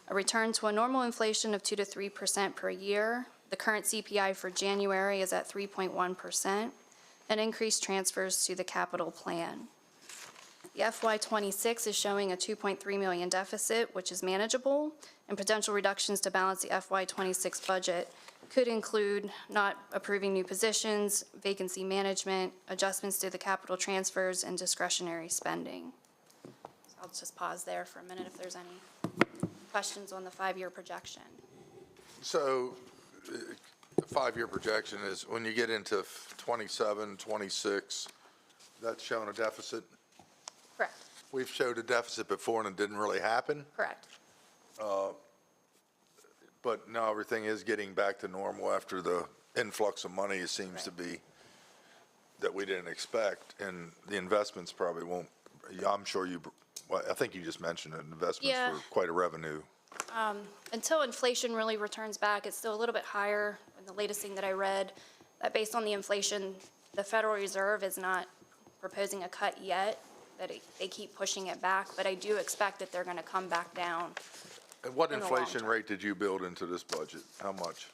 a return to a normal inflation of 2 to 3% per year. The current CPI for January is at 3.1%, and increased transfers to the capital plan. The FY26 is showing a $2.3 million deficit, which is manageable, and potential reductions to balance the FY26 budget could include not approving new positions, vacancy management, adjustments to the capital transfers, and discretionary spending. So I'll just pause there for a minute if there's any questions on the 5-year projection. So the 5-year projection is when you get into 27, 26, that's showing a deficit? Correct. We've showed a deficit before and it didn't really happen, Correct. but now everything is getting back to normal after the influx of money seems to be that we didn't expect, and the investments probably won't, I'm sure well, I think you just mentioned it, investments Yeah. were quite a revenue. Until inflation really returns back, it's still a little bit higher. And the latest thing that I read, that based on the inflation, the Federal Reserve is not proposing a cut yet, that they keep pushing it back, but I do expect that they're going to come back down. And what in the long inflation rate did you build into this budget? How much?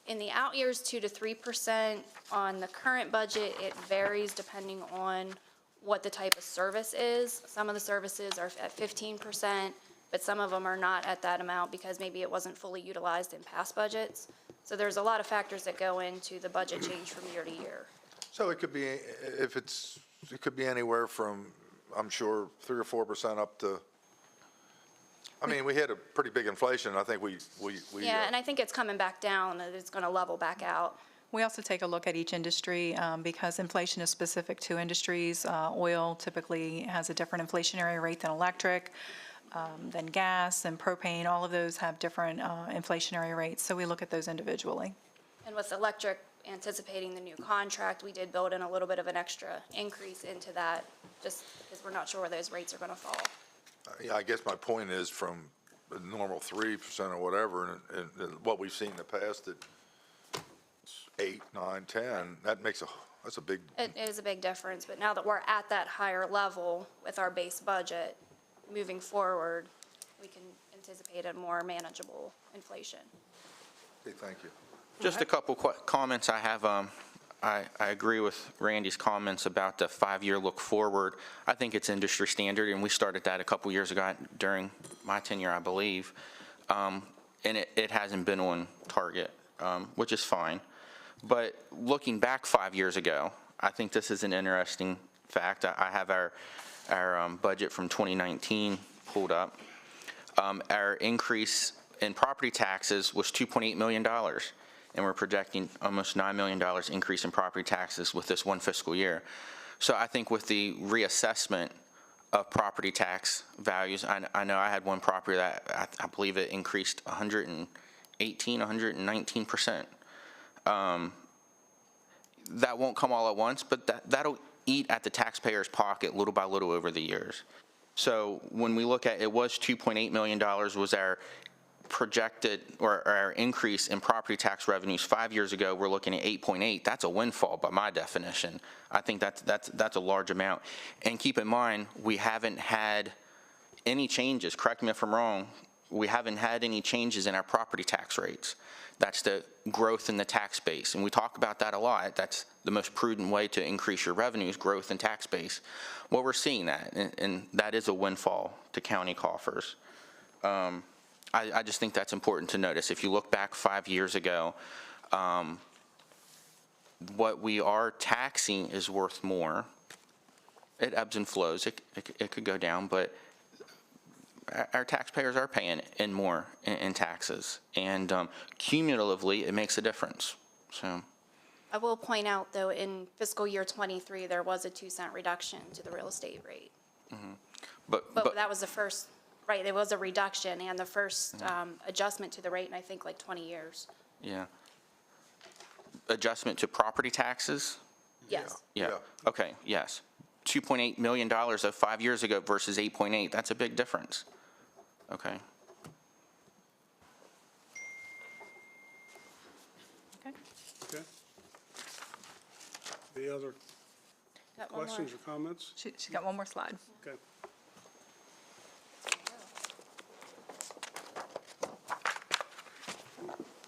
In the out years, 2 to 3%. On the current budget, it varies depending on what the type of service is. Some of the services are at 15%, but some of them are not at that amount because maybe it wasn't fully utilized in past budgets. So there's a lot of factors that go into the budget change from year to year. So it could be, it could be anywhere from, I'm sure, 3 or 4% up to, I mean, we had a pretty big inflation. I think we. Yeah, and I think it's coming back down, and it's going to level back out. We also take a look at each industry because inflation is specific to industries. Oil typically has a different inflationary rate than electric, than gas and propane. All of those have different inflationary rates, so we look at those individually. And with electric, anticipating the new contract, we did build in a little bit of an extra increase into that, just because we're not sure where those rates are going to fall. Yeah, I guess my point is from the normal 3% or whatever, and what we've seen in the past at 8, 9, 10, that's a big. It is a big difference, but now that we're at that higher level with our base budget, moving forward, we can anticipate a more manageable inflation. Okay, thank you. Just a couple comments I have. I agree with Randy's comments about the 5-year look forward. I think it's industry standard, and we started that a couple years ago during my tenure, I believe. And it hasn't been on target, which is fine. But looking back 5 years ago, I think this is an interesting fact. I have our budget from 2019 pulled up. Our increase in property taxes was $2.8 million. And we're projecting almost $9 million increase in property taxes with this one fiscal year. So I think with the reassessment of property tax values, I know I had one property that I believe it increased 118, 119%. That won't come all at once, but that'll eat at the taxpayer's pocket little by little over the years. So when we look at, it was $2.8 million was our projected or our increase in property tax revenues 5 years ago. We're looking at 8.8. That's a windfall by my definition. I think that's a large amount. And keep in mind, we haven't had any changes, correct me if I'm wrong, we haven't had any changes in our property tax rates. That's the growth in the tax base, and we talk about that a lot. That's the most prudent way to increase your revenues, growth in tax base. Well, we're seeing that, and that is a windfall to county coffers. I just think that's important to notice. If you look back 5 years ago, what we are taxing is worth more. It ebbs and flows. It could go down, but our taxpayers are paying in more in taxes, and cumulatively, it makes a difference. So, I will point out, though, in fiscal year '23, there was a 2-cent reduction to the real estate rate. but That was the first, right, there was a reduction and the first adjustment to the rate in, I think, like 20 years. yeah, adjustment to property taxes. Yes. Yeah. Okay. Yes. $2.8 million of 5 years ago versus 8.8. That's a big difference. Okay. Okay. Any other Got one more. questions or comments? She's got one more slide. Okay.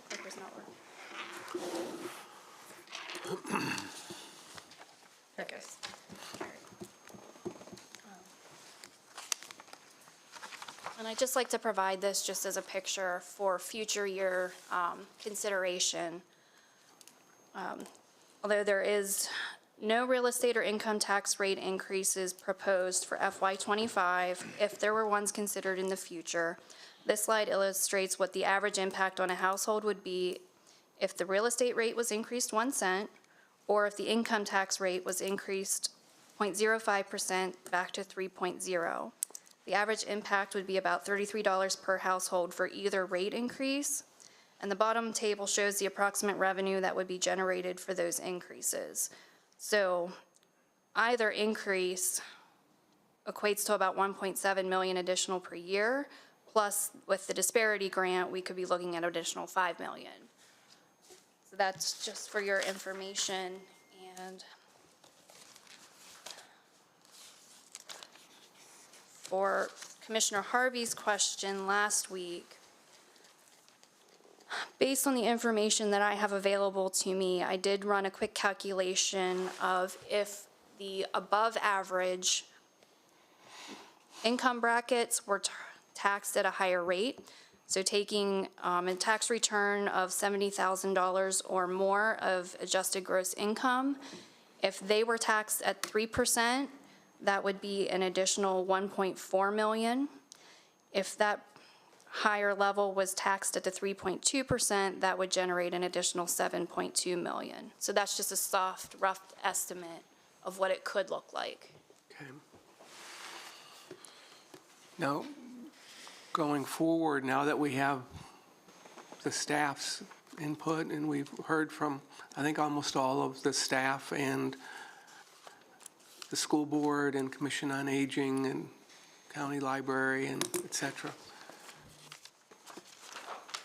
Clicker's not working. There it goes. And I'd just like to provide this just as a picture for future year consideration. Although there is no real estate or income tax rate increases proposed for FY '25, if there were ones considered in the future, this slide illustrates what the average impact on a household would be if the real estate rate was increased 1 cent, or if the income tax rate was increased 0.05% back to 3.0. The average impact would be about $33 per household for either rate increase, and the bottom table shows the approximate revenue that would be generated for those increases. So either increase equates to about 1.7 million additional per year, plus with the disparity grant, we could be looking at additional 5 million. So that's just for your information. And for Commissioner Harvey's question last week, based on the information that I have available to me, I did run a quick calculation of if the above average income brackets were taxed at a higher rate. So taking a tax return of $70,000 or more of adjusted gross income, if they were taxed at 3%, that would be an additional 1.4 million. If that higher level was taxed at the 3.2%, that would generate an additional 7.2 million. So that's just a soft, rough estimate of what it could look like. Okay. Now, going forward, now that we have the staff's input and we've heard from, I think, almost all of the staff and the school board and Commission on Aging and county library and et cetera,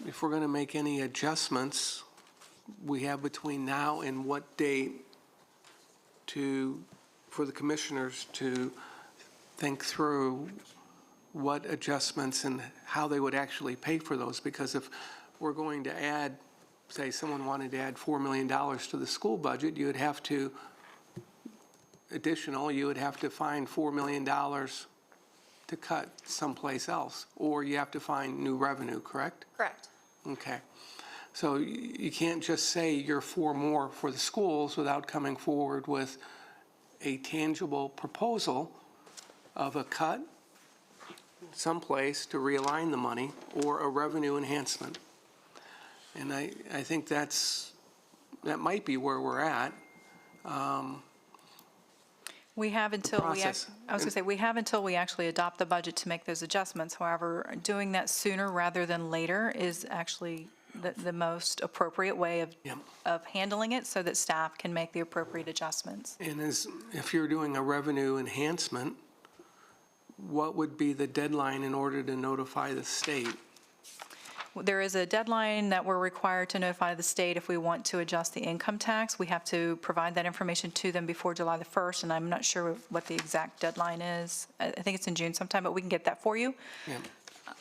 if we're going to make any adjustments, we have between now and what date for the commissioners to think through what adjustments and how they would actually pay for those. Because if we're going to add, say someone wanted to add $4 million to the school budget, you would have to find $4 million to cut someplace else, or you have to find new revenue, correct? Correct. Okay. So you can't just say you're for more for the schools without coming forward with a tangible proposal of a cut someplace to realign the money or a revenue enhancement. And I think that might be where we're at. We have until Process. we have until we actually adopt the budget to make those adjustments. However, doing that sooner rather than later is actually the most appropriate way of handling it so that staff can make the appropriate adjustments. And if you're doing a revenue enhancement, what would be the deadline in order to notify the state? There is a deadline that we're required to notify the state if we want to adjust the income tax. We have to provide that information to them before July the 1st, and I'm not sure what the exact deadline is. I think it's in June sometime, but we can get that for you. Yeah.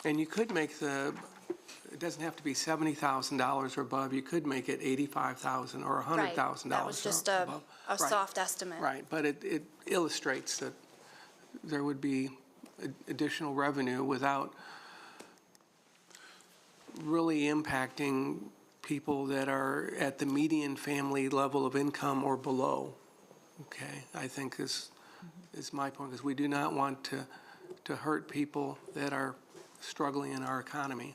And you could make it doesn't have to be $70,000 or above, you could make it $85,000 or Right. $100,000. That was just or a above. a Right. soft estimate. Right, but it illustrates that there would be additional revenue without really impacting people that are at the median family level of income or below. Okay, I think is my point, because we do not want to hurt people that are struggling in our economy.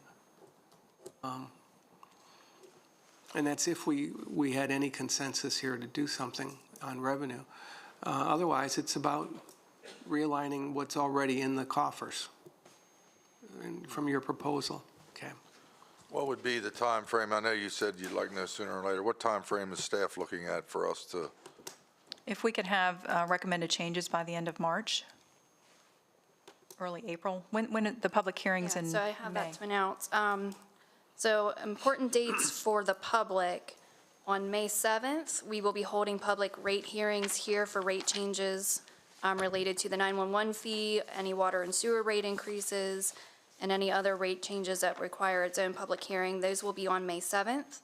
And that's if we had any consensus here to do something on revenue. Otherwise, it's about realigning what's already in the coffers from your proposal. Okay. What would be the time frame? I know you said you'd like to know sooner or later. What time frame is staff looking at for us to? If we could have recommended changes by the end of March, early April, when the public hearings in May? So I have that to announce. So important dates for the public. On May 7th, we will be holding public rate hearings here for rate changes related to the 911 fee, any water and sewer rate increases, and any other rate changes that require its own public hearing. Those will be on May 7th.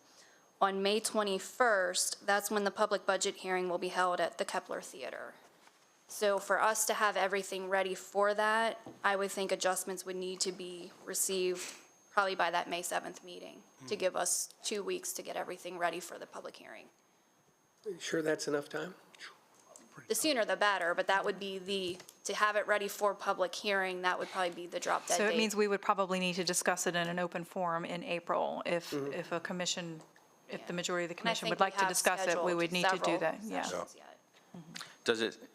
On May 21st, that's when the public budget hearing will be held at the Kepler Theater. So for us to have everything ready for that, I would think adjustments would need to be received probably by that May 7th meeting to give us 2 weeks to get everything ready for the public hearing. Sure that's enough time? The sooner the better, but that would be to have it ready for public hearing, that would probably be the drop dead date. So it means we would probably need to discuss it in an open forum in April if a commission, if the majority of the commission would like to discuss it, we would need to do that, yeah.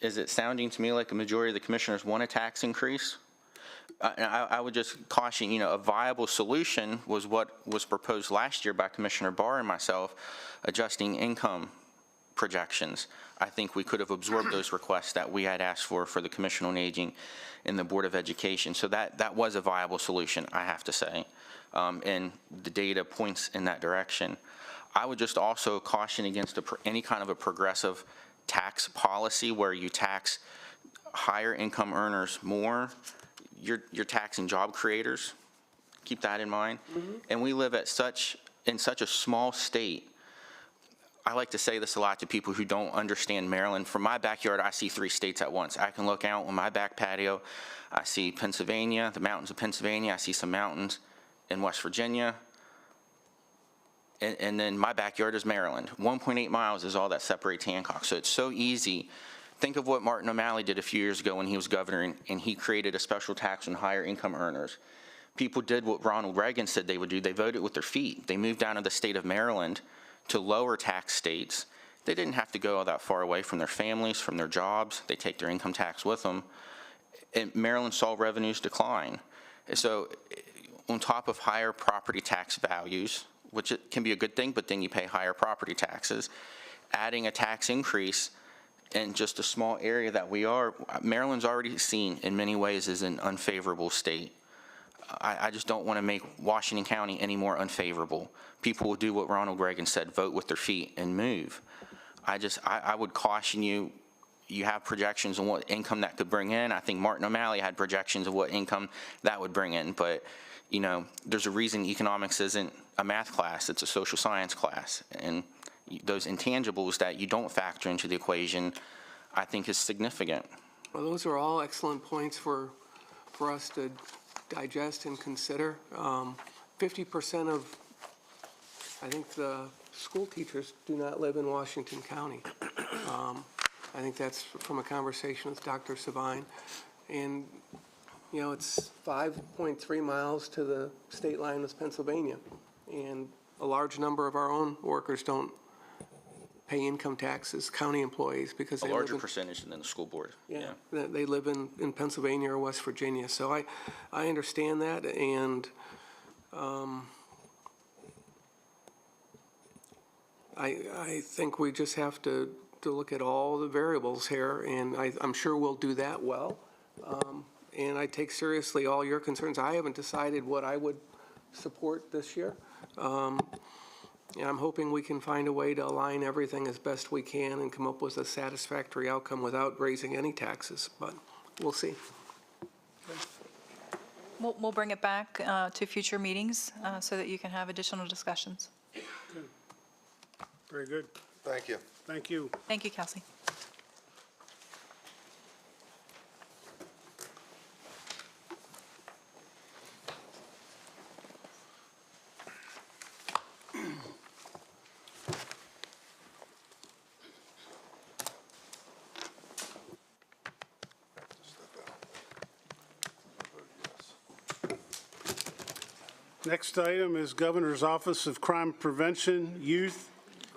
Is it sounding to me like a majority of the commissioners want a tax increase? I would just caution, a viable solution was what was proposed last year by Commissioner Barr and myself, adjusting income projections. I think we could have absorbed those requests that we had asked for the Commission on Aging and the Board of Education. So that was a viable solution, I have to say. And the data points in that direction. I would just also caution against any kind of a progressive tax policy where you tax higher income earners more. You're taxing job creators. Keep that in mind. And we live in such a small state. I like to say this a lot to people who don't understand Maryland. From my backyard, I see 3 states at once. I can look out on my back patio. I see Pennsylvania, the mountains of Pennsylvania. I see some mountains in West Virginia. And then my backyard is Maryland. 1.8 miles is all that separates Hancock. So it's so easy. Think of what Martin O'Malley did a few years ago when he was governor, and he created a special tax on higher income earners. People did what Ronald Reagan said they would do. They voted with their feet. They moved down to the state of Maryland to lower tax states. They didn't have to go all that far away from their families, from their jobs. They take their income tax with them. And Maryland saw revenues decline. So on top of higher property tax values, which it can be a good thing, but then you pay higher property taxes, adding a tax increase in just a small area that we are, Maryland's already seen in many ways as an unfavorable state. I just don't want to make Washington County any more unfavorable. People will do what Ronald Reagan said, vote with their feet and move. I would caution you, you have projections on what income that could bring in. I think Martin O'Malley had projections of what income that would bring in, but there's a reason economics isn't a math class, it's a social science class. And those intangibles that you don't factor into the equation, I think is significant. Well, those are all excellent points for us to digest and consider. 50% of, I think, the school teachers do not live in Washington County. I think that's from a conversation with Dr. Sabine. And, it's 5.3 miles to the state line with Pennsylvania. And a large number of our own workers don't pay income taxes, county employees, because they A larger live in, percentage than the school board. yeah, they live in Pennsylvania or West Virginia. So I understand that, and I think we just have to look at all the variables here, and I'm sure we'll do that well. And I take seriously all your concerns. I haven't decided what I would support this year. And I'm hoping we can find a way to align everything as best we can and come up with a satisfactory outcome without raising any taxes, but we'll see. We'll bring it back to future meetings so that you can have additional discussions. Very good. Thank you. Thank you. Thank you, Kelsey. Next item is Governor's Office of Crime Prevention, Youth,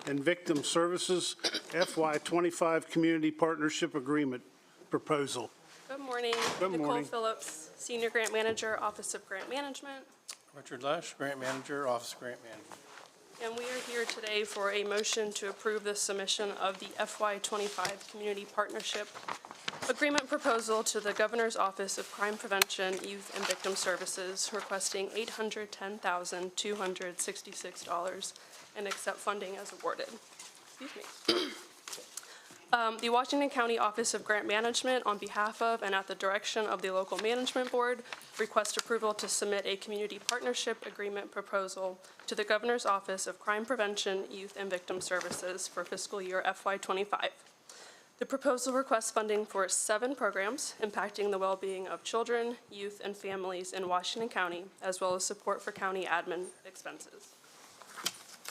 and Victim Services FY25 Community Partnership Agreement Proposal. Good morning. Good Nicole morning. Phillips, Senior Grant Manager, Office of Grant Management. Richard Lesh, Grant Manager, Office of Grant Management. And we are here today for a motion to approve the submission of the FY25 Community Partnership Agreement Proposal to the Governor's Office of Crime Prevention, Youth, and Victim Services, requesting $810,266 and accept funding as awarded. Excuse me. The Washington County Office of Grant Management, on behalf of and at the direction of the local management board, request approval to submit a community partnership agreement proposal to the Governor's Office of Crime Prevention, Youth, and Victim Services for fiscal year FY25. The proposal requests funding for 7 programs impacting the well-being of children, youth, and families in Washington County, as well as support for county admin expenses.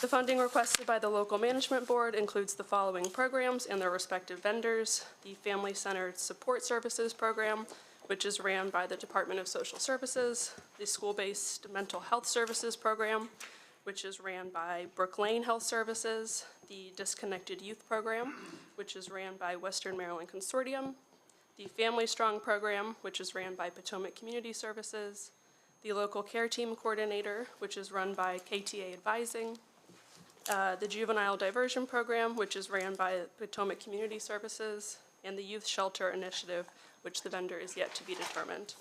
The funding requested by the local management board includes the following programs and their respective vendors: the Family Centered Support Services Program, which is ran by the Department of Social Services; the School-Based Mental Health Services Program, which is ran by Brook Lane Health Services; the Disconnected Youth Program, which is ran by Western Maryland Consortium; the Family Strong Program, which is ran by Potomac Community Services; the Local Care Team Coordinator, which is run by KTA Advising; the Juvenile Diversion Program, which is ran by Potomac Community Services; and the Youth Shelter Initiative, which the vendor is yet to be determined.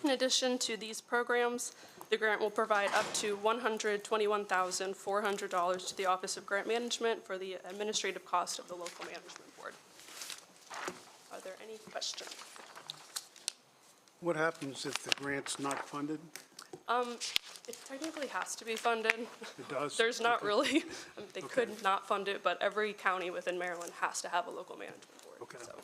In addition to these programs, the grant will provide up to $121,400 to the Office of Grant Management for the administrative cost of the local management board. Are there any questions? What happens if the grant's not funded? It technically has to be funded. It does? There's not Okay. really, they could not fund it, but every county within Maryland has to have a local management board. Okay. So.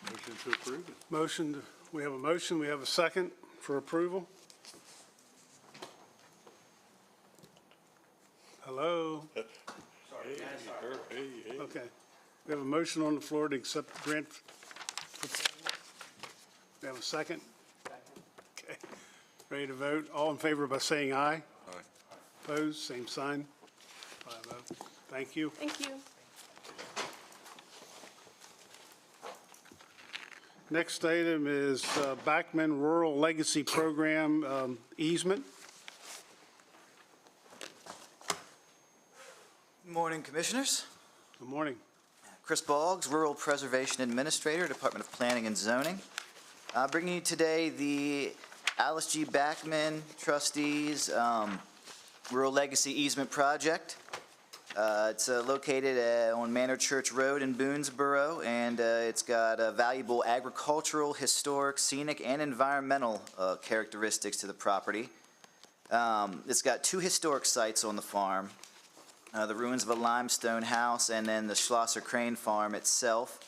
Motion to approve it. We have a motion, we have a second for approval. Hello? Okay. We have a motion on the floor to accept the grant. We have a second? Okay. Ready to vote? All in favor by saying aye? Aye. Opposed, same sign. 5-0. Thank you. Thank you. Next item is Backman Rural Legacy Program easement. Good morning, Commissioners. Good morning. Chris Boggs, Rural Preservation Administrator, Department of Planning and Zoning. Bringing you today the Alice G. Backman Trustees Rural Legacy Easement Project. It's located on Manor Church Road in Boonesboro, and it's got valuable agricultural, historic, scenic, and environmental characteristics to the property. It's got 2 historic sites on the farm, the ruins of a limestone house and then the Schlosser Crane Farm itself.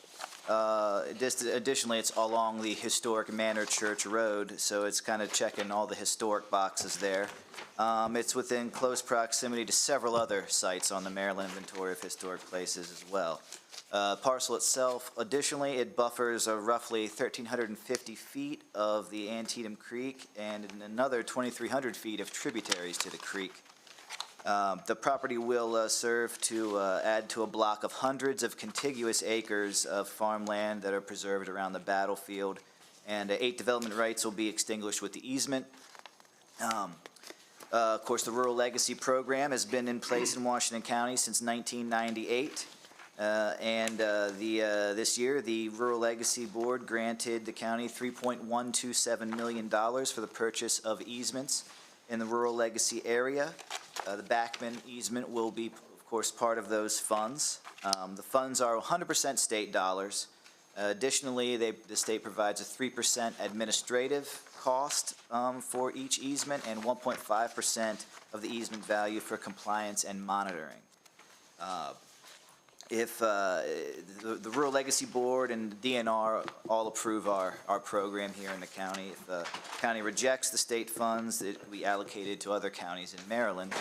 Additionally, it's along the historic Manor Church Road, so it's kind of checking all the historic boxes there. It's within close proximity to several other sites on the Maryland Inventory of Historic Places as well. Parcel itself, additionally, it buffers roughly 1,350 feet of the Antietam Creek and another 2,300 feet of tributaries to the creek. The property will serve to add to a block of hundreds of contiguous acres of farmland that are preserved around the battlefield, and 8 development rights will be extinguished with the easement. Of course, the Rural Legacy Program has been in place in Washington County since 1998. This year, the Rural Legacy Board granted the county $3.127 million for the purchase of easements in the Rural Legacy area. The Backman easement will be, of course, part of those funds. The funds are 100% state dollars. Additionally, the state provides a 3% administrative cost for each easement and 1.5% of the easement value for compliance and monitoring. If the Rural Legacy Board and the DNR all approve our program here in the county, if the county rejects the state funds that we allocated to other counties in Maryland.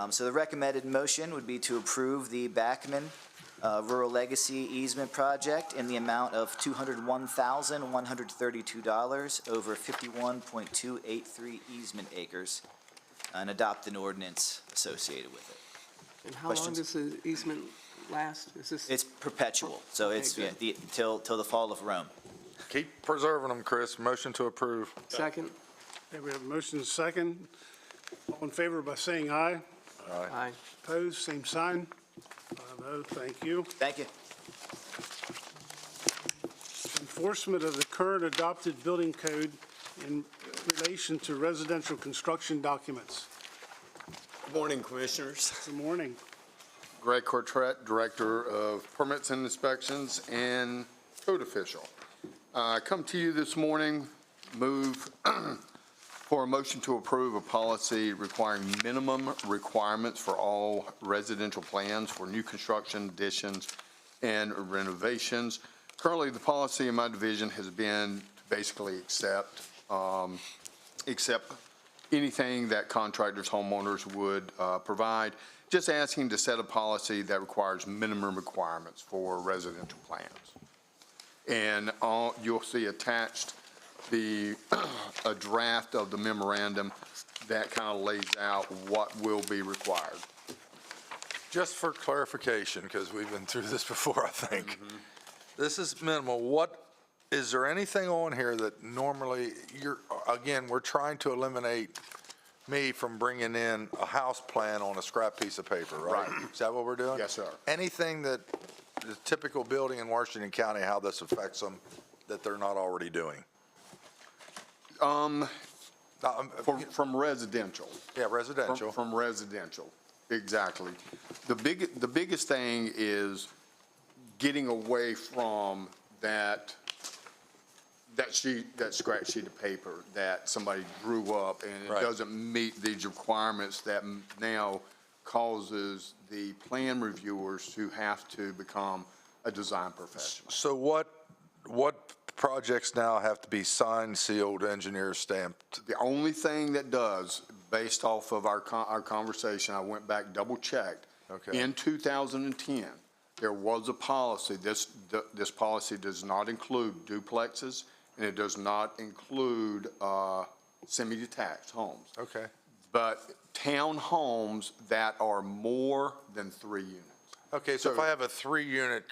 So the recommended motion would be to approve the Backman Rural Legacy Easement Project in the amount of $201,132 over 51.283 easement acres and adopt an ordinance associated with it. And how long Questions? does the easement last? Is this? It's perpetual, so Okay, it's good. till the fall of Rome. Keep preserving them, Chris. Motion to approve. Second? Okay, we have a motion and a second. All in favor by saying aye. Aye. Opposed, same sign. 5-0, thank you. Thank you. Enforcement of the current adopted building code in relation to residential construction documents. Good morning, Commissioners. Good morning. Greg Cortrette, Director of Permits and Inspections and Code Official. I come to you this morning, move for a motion to approve a policy requiring minimum requirements for all residential plans for new construction, additions, and renovations. Currently, the policy in my division has been to basically accept anything that contractors, homeowners would provide, just asking to set a policy that requires minimum requirements for residential plans. And you'll see attached a draft of the memorandum that kind of lays out what will be required. Just for clarification, because we've been through this before, I think. This is minimal. Is there anything on here that normally again, we're trying to eliminate me from bringing in a house plan on a scrap piece of paper, right? Is that what we're doing? Yes, sir. Anything that the typical building in Washington County, how this affects them, that they're not already doing? From residential. Yeah, residential. From residential, exactly. The biggest thing is getting away from that scratch sheet of paper that somebody drew up and it doesn't meet these requirements that now causes the plan reviewers to have to become a design professional. So what projects now have to be signed, sealed, engineer stamped? The only thing that does, based off of our conversation, I went back, double-checked. Okay. In 2010, there was a policy. This policy does not include duplexes, and it does not include semi-detached homes. Okay. But townhomes that are more than 3 units. Okay, so if I have a 3-unit,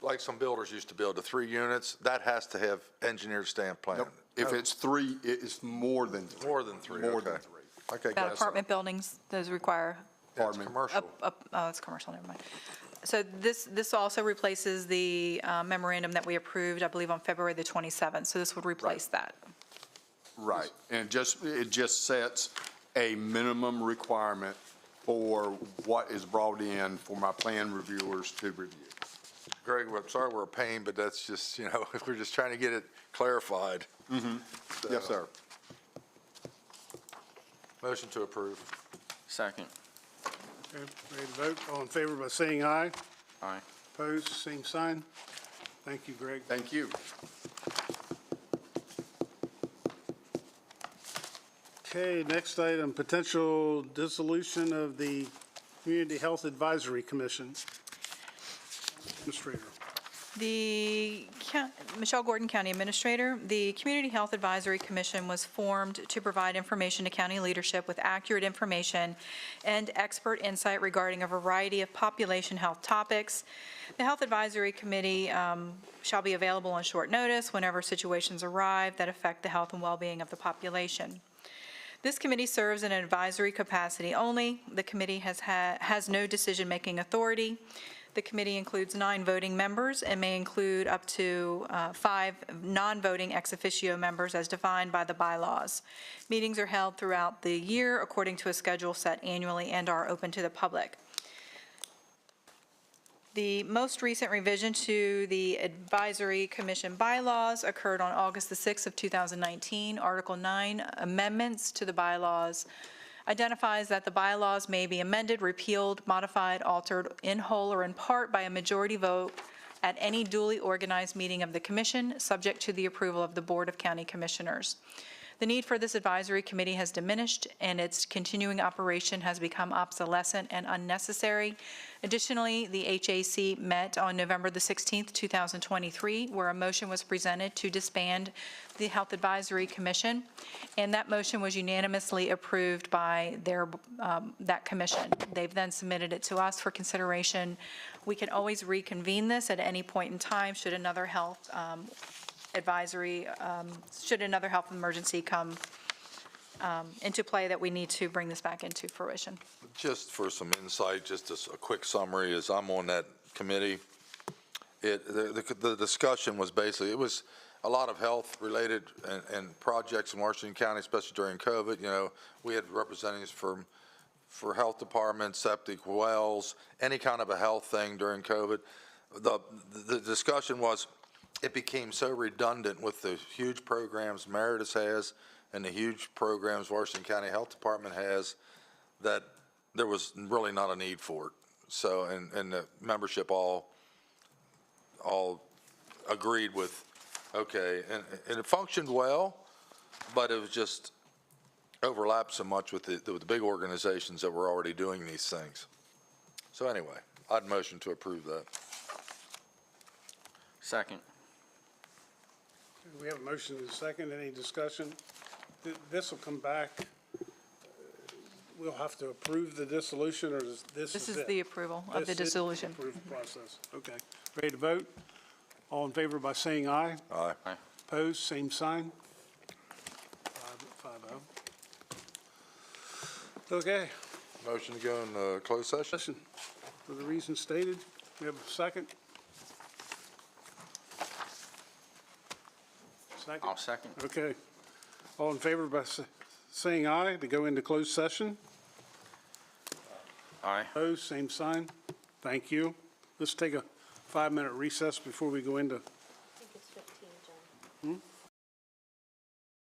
like some builders used to build, 3 units, that has to have engineered stamp plan? Nope. If it's 3, it's more than 3. More than 3, More okay. than 3. Okay, About guys. apartment buildings, those require, That's commercial. oh, it's commercial, never mind. So this also replaces the memorandum that we approved, I believe, on February the 27th. So this would replace that. Right, and it just sets a minimum requirement for what is brought in for my plan reviewers to review. Greg, I'm sorry we're a pain, but that's just, we're just trying to get it clarified. Yes, sir. Motion to approve. Second. Okay, ready to vote? All in favor by saying aye. Aye. Opposed, same sign. Thank you, Greg. Thank you. Okay, next item, potential dissolution of the Community Health Advisory Commission. Administrator. Michelle Gordon, County Administrator. The Community Health Advisory Commission was formed to provide information to county leadership with accurate information and expert insight regarding a variety of population health topics. The Health Advisory Committee shall be available on short notice whenever situations arrive that affect the health and well-being of the population. This committee serves in an advisory capacity only. The committee has no decision-making authority. The committee includes 9 voting members and may include up to 5 non-voting ex officio members as defined by the bylaws. Meetings are held throughout the year according to a schedule set annually and are open to the public. The most recent revision to the Advisory Commission bylaws occurred on August the 6th of 2019. Article 9, amendments to the bylaws, identifies that the bylaws may be amended, repealed, modified, altered in whole or in part by a majority vote at any duly organized meeting of the commission, subject to the approval of the Board of County Commissioners. The need for this advisory committee has diminished, and its continuing operation has become obsolescent and unnecessary. Additionally, the HAC met on November the 16th, 2023, where a motion was presented to disband the Health Advisory Commission, and that motion was unanimously approved by that commission. They've then submitted it to us for consideration. We can always reconvene this at any point in time should another health should another health emergency come into play that we need to bring this back into fruition. Just for some insight, just a quick summary, as I'm on that committee, the discussion was basically, it was a lot of health-related and projects in Washington County, especially during COVID. You know, we had representatives for health departments, septic wells, any kind of a health thing during COVID. The discussion was, it became so redundant with the huge programs Meritus has and the huge programs Washington County Health Department has, that there was really not a need for it. So, and the membership all agreed with, okay, and it functioned well, but it was just overlapped so much with the big organizations that were already doing these things. So anyway, I'd motion to approve that. Second. We have a motion and a second. Any discussion? This will come back. We'll have to approve the dissolution, or is this? This is the approval of the This is dissolution. approved process. Okay. Ready to vote? All in favor by saying aye. Aye. Aye. Opposed, same sign. 5-0. Okay. Motion to go in closed session? Session. For the reasons stated, we have a second? Second? I'll second. Okay. All in favor by saying aye to go into closed session? Aye. Opposed, same sign. Thank you. Let's take a 5-minute recess before we go into. I think it's 15, John.